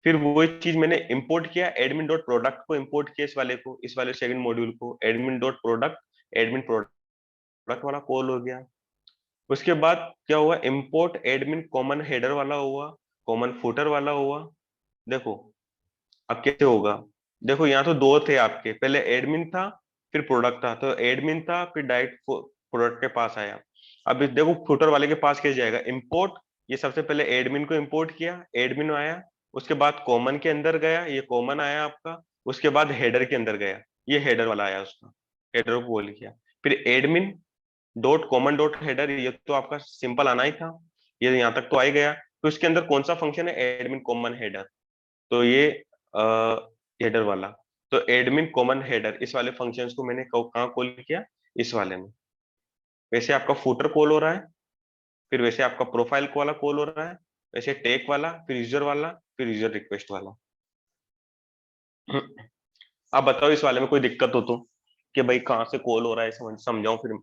Speaker 1: फिर वही चीज मैंने इंपोर्ट किया, एडमिन डॉट प्रोडक्ट को इंपोर्ट किया, इस वाले को, इस वाले सेकंड मॉड्यूल को, admin dot product, admin product वाला कॉल हो गया। उसके बाद क्या हुआ, इंपोर्ट एडमिन कॉमन हेडर वाला हुआ, कॉमन फुटर वाला हुआ। देखो अब कैसे होगा, देखो यहाँ तो दो थे आपके, पहले एडमिन था फिर प्रोडक्ट था, तो एडमिन था फिर डायरेक्ट प्रोडक्ट के पास आया। अब देखो फुटर वाले के पास कैसे जाएगा, इंपोर्ट, ये सबसे पहले एडमिन को इंपोर्ट किया, एडमिन आया, उसके बाद कॉमन के अंदर गया, ये कॉमन आया आपका, उसके बाद हेडर के अंदर गया, ये हेडर वाला आया, उसका हेडर को कॉल किया। फिर admin dot common dot header, ये तो आपका सिंपल आना ही था, ये यहाँ तक तो आ ही गया। तो इसके अंदर कौन सा फंक्शन है, एडमिन कॉमन हेडर, तो ये हेडर वाला, तो एडमिन कॉमन हेडर, इस वाले फंक्शंस को मैंने कहाँ कॉल किया, इस वाले में। वैसे आपका फुटर कॉल हो रहा है, फिर वैसे आपका प्रोफाइल वाला कॉल हो रहा है, वैसे टेक वाला, फिर यूजर वाला, फिर यूजर रिक्वेस्ट वाला। आप बताओ इस वाले में कोई दिक्कत हो तो, कि भाई कहाँ से कॉल हो रहा है, समझाऊं फिर मैं।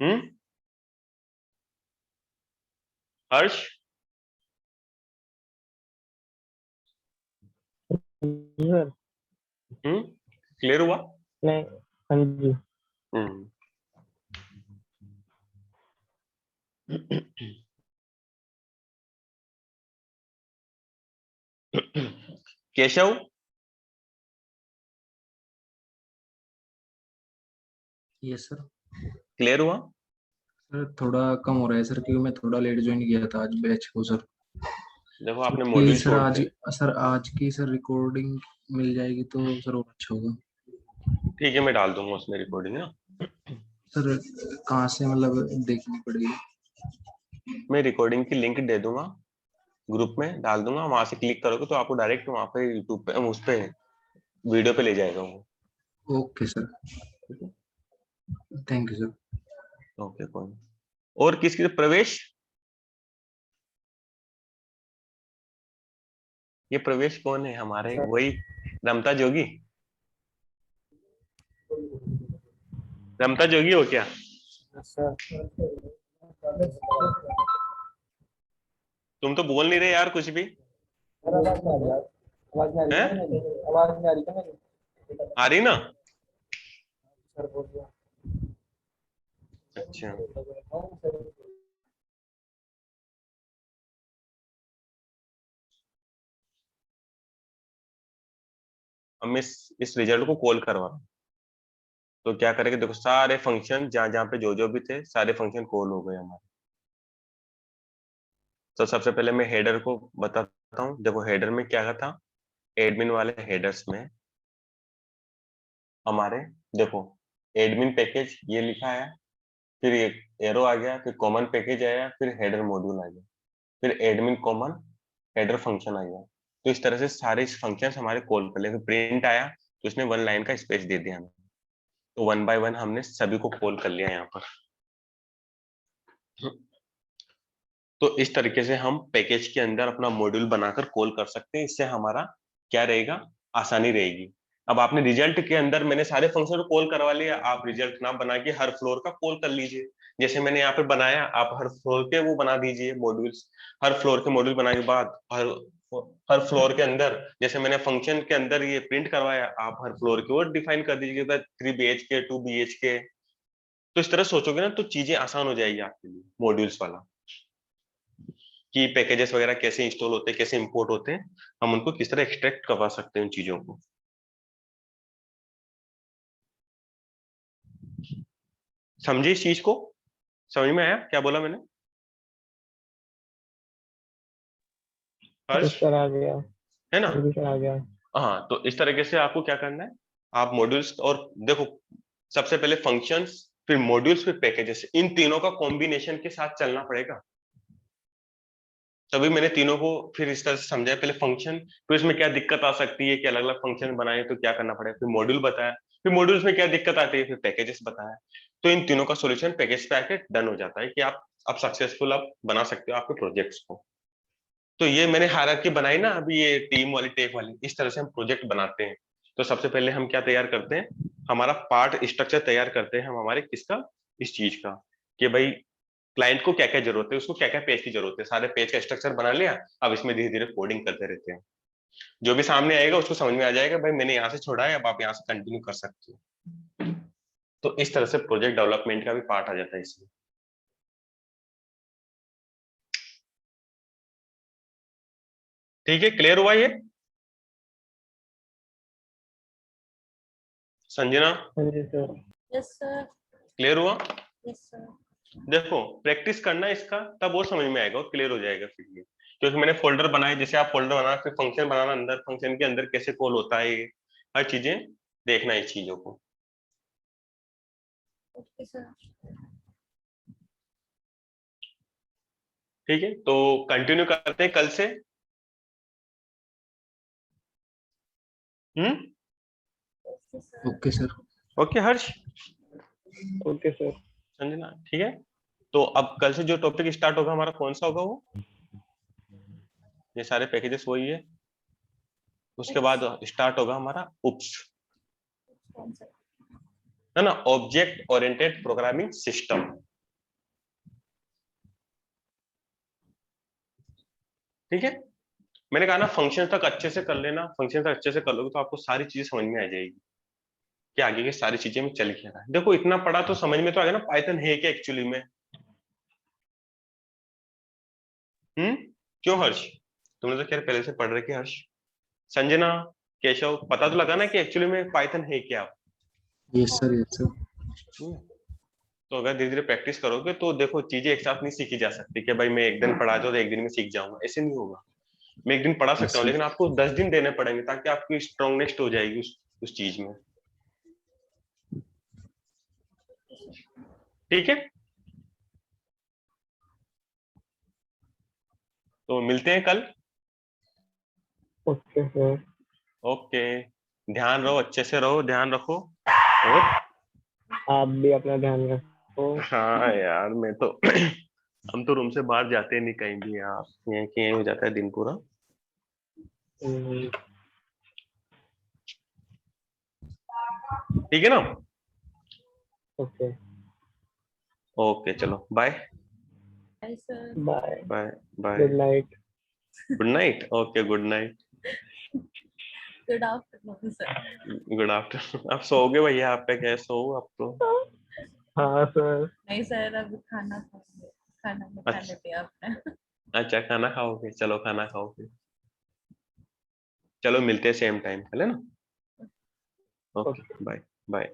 Speaker 1: हम्म। हर्ष।
Speaker 2: सर
Speaker 1: क्लियर हुआ?
Speaker 2: नहीं, हाँ जी।
Speaker 1: हम्म। Keshav,
Speaker 6: yes sir.
Speaker 1: क्लियर हुआ?
Speaker 6: सर थोड़ा कम हो रहा है सर, क्योंकि मैं थोड़ा लेट ज्वाइन किया था आज बैच को सर।
Speaker 1: देखो आपने
Speaker 6: कि
Speaker 1: मॉड्यूल
Speaker 6: सर
Speaker 1: छोड़
Speaker 6: आज,
Speaker 1: दिए।
Speaker 6: सर आज की सर रिकॉर्डिंग मिल जाएगी तो सर और अच्छा होगा।
Speaker 1: ठीक है, मैं डाल दूंगा उसमें रिकॉर्डिंग ना।
Speaker 6: सर कहाँ से मतलब देखनी पड़ेगी?
Speaker 1: मैं रिकॉर्डिंग की लिंक दे दूंगा, ग्रुप में डाल दूंगा, वहां से क्लिक करोगे तो आपको डायरेक्ट वहां पे यूट्यूब पे उस पे वीडियो पे ले जाएगा वो।
Speaker 6: ओके सर,
Speaker 1: ठीक है,
Speaker 6: थैंक यू सर।
Speaker 1: ओके कोई नहीं। और किसके प्रवेश, ये प्रवेश कौन है हमारे, वही रमता जोगी? रमता जोगी हो क्या? तुम तो बोल नहीं रहे यार कुछ भी। हैं? आ रही ना? अच्छा, अब मैं इस रिजल्ट को कॉल करवा रहा हूं। तो क्या करेंगे, देखो सारे फंक्शन जहां जहां पे जो जो भी थे सारे फंक्शन कॉल हो गए हमारे। तो सबसे पहले मैं हेडर को बताता हूँ। देखो हेडर में क्या था, एडमिन वाले हेडर्स में हमारे, देखो एडमिन पैकेज ये लिखा है, फिर ये एरो आ गया, फिर कॉमन पैकेज आया, फिर हेडर मॉड्यूल आ गया, फिर एडमिन कॉमन हेडर फंक्शन आ गया। तो इस तरह से सारे फंक्शन हमारे कॉल कर लिए। फिर प्रिंट आया तो इसने 1 लाइन का स्पेस दे दिया हमें। तो 1 बाय 1 हमने सभी को कॉल कर लिया यहाँ पर। तो इस तरीके से हम पैकेज के अंदर अपना मॉड्यूल बनाकर कॉल कर सकते हैं। इससे हमारा क्या रहेगा, आसानी रहेगी। अब आपने रिजल्ट के अंदर मैंने सारे फंक्शन को कॉल करवा लिया, आप रिजल्ट ना बना के हर फ्लोर का कॉल कर लीजिए। जैसे मैंने यहाँ पे बनाया, आप हर फ्लोर के वो बना दीजिए मॉड्यूल्स। हर फ्लोर के मॉड्यूल बनाने के बाद हर फ्लोर के अंदर, जैसे मैंने फंक्शन के अंदर ये प्रिंट करवाया, आप हर फ्लोर के वो डिफाइन कर दीजिए 3 BHK 2 BHK। तो इस तरह सोचोगे ना तो चीजें आसान हो जाएगी आपके लिए, मॉड्यूल्स वाला, कि पैकेजेस वगैरह कैसे इंस्टॉल होते हैं, कैसे इंपोर्ट होते हैं, हम उनको किस तरह एक्सट्रैक्ट करवा सकते हैं उन चीजों को। समझे इस चीज को? समझ में आया क्या बोला मैंने? हर्ष,
Speaker 2: सर आ गया।
Speaker 1: है ना?
Speaker 2: हाँ जी सर आ गया।
Speaker 1: हाँ, तो इस तरीके से आपको क्या करना है, आप मॉड्यूल्स और देखो सबसे पहले फंक्शंस, फिर मॉड्यूल्स, फिर पैकेजेस, इन तीनों का कॉम्बिनेशन के साथ चलना पड़ेगा। तभी मैंने तीनों को फिर इस तरह से समझाया। पहले फंक्शन, फिर इसमें क्या दिक्कत आ सकती है कि अलग अलग फंक्शन बनाए तो क्या करना पड़ेगा, फिर मॉड्यूल बताया, फिर मॉड्यूल्स में क्या दिक्कत आती है, फिर पैकेजेस बताया। तो इन तीनों का सॉल्यूशन पैकेज पे आके डन हो जाता है कि आप अब सक्सेसफुल आप बना सकते हो आपके प्रोजेक्ट्स को। तो ये मैंने हायरार्की बनाई ना अभी, ये टीम वाली टेक वाली, इस तरह से हम प्रोजेक्ट बनाते हैं। तो सबसे पहले हम क्या तैयार करते हैं, हमारा पार्ट स्ट्रक्चर तैयार करते हैं हम हमारे किसका, इस चीज का, कि भाई क्लाइंट को क्या क्या जरूरत है, उसको क्या क्या पेज की जरूरत है, सारे पेज का स्ट्रक्चर बना लिया। अब इसमें धीरे धीरे कोडिंग करते रहते हैं। जो भी सामने आएगा उसको समझ में आ जाएगा, भाई मैंने यहाँ से छोड़ा है, अब आप यहाँ से कंटिन्यू कर सकते हो। तो इस तरह से प्रोजेक्ट डेवलपमेंट का भी पार्ट आ जाता है इसमें। ठीक है, क्लियर हुआ ये? संजना,
Speaker 2: हाँ जी सर।
Speaker 3: Yes sir.
Speaker 1: क्लियर हुआ?
Speaker 3: Yes sir.
Speaker 1: देखो प्रैक्टिस करना इसका, तब वो समझ में आएगा और क्लियर हो जाएगा फिर ये। क्योंकि मैंने फोल्डर बनाए, जैसे आप फोल्डर बनाना, फिर फंक्शन बनाना, अंदर फंक्शन के अंदर कैसे कॉल होता है, ये हर चीजें देखना है इस चीजों को।
Speaker 3: Okay sir.
Speaker 1: ठीक है, तो कंटिन्यू करते हैं कल से।
Speaker 3: Okay sir.
Speaker 6: Okay sir.
Speaker 1: Okay Harsh,
Speaker 2: okay sir.
Speaker 1: Sanjana, ठीक है। तो अब कल से जो टॉपिक स्टार्ट होगा हमारा कौन सा होगा वो? ये सारे पैकेजेस वही है। उसके बाद स्टार्ट होगा हमारा उप्स,
Speaker 3: कौन सा?
Speaker 1: है ना, ऑब्जेक्ट ओरिएंटेड प्रोग्रामिंग सिस्टम। ठीक है, मैंने कहा ना फंक्शन तक अच्छे से कर लेना, फंक्शन तक अच्छे से कर लोगे तो आपको सारी चीजें समझ में आ जाएगी कि आगे की सारी चीजें में चल क्या रहा है। देखो इतना पढ़ा तो समझ में तो आ गया ना पाइथन है क्या एक्चुअली में। क्यों हर्ष, तुमने तो खैर पहले से पढ़ रखे हर्ष। संजना, केशव, पता तो लगा ना कि एक्चुअली में पाइथन है क्या।
Speaker 6: Yes sir, yes sir.
Speaker 1: तो अगर धीरे धीरे प्रैक्टिस करोगे तो देखो चीजें एक साथ नहीं सीखी जा सकती कि भाई मैं एक दिन पढ़ा तो एक दिन में सीख जाऊंगा, ऐसे नहीं होगा। मैं एक दिन पढ़ा सकता हूँ लेकिन आपको 10 दिन देने पड़ेंगे ताकि आपकी स्ट्रॉन्गनेस हो जाएगी उस चीज में। ठीक है, तो मिलते हैं कल।
Speaker 2: Okay sir.
Speaker 1: ओके, ध्यान रहो, अच्छे से रहो, ध्यान रखो। और
Speaker 2: आप भी अपना ध्यान रखो।
Speaker 1: हाँ यार मैं तो हम तो रूम से बाहर जाते नहीं कहीं भी यार, यहीं के यहीं हो जाता है दिन पूरा।
Speaker 2: हम्म,
Speaker 1: ठीक है ना।
Speaker 2: ओके,
Speaker 1: ओके चलो bye
Speaker 3: Hi, sir.
Speaker 2: Bye,
Speaker 1: bye bye.
Speaker 2: Good night.
Speaker 1: Good night, okay good night,
Speaker 3: Good afternoon, sir.
Speaker 1: Good afternoon. आप सोओगे भैया, आप पे क्या सो आप तो।
Speaker 2: हाँ सर।
Speaker 3: नहीं सर, अभी खाना खाएंगे, खाना में
Speaker 1: अच्छा।
Speaker 3: खाने दिया आपने।
Speaker 1: अच्छा खाना खाओगे, चलो खाना खाओगे, चलो मिलते हैं सेम टाइम, है ना। Okay bye bye.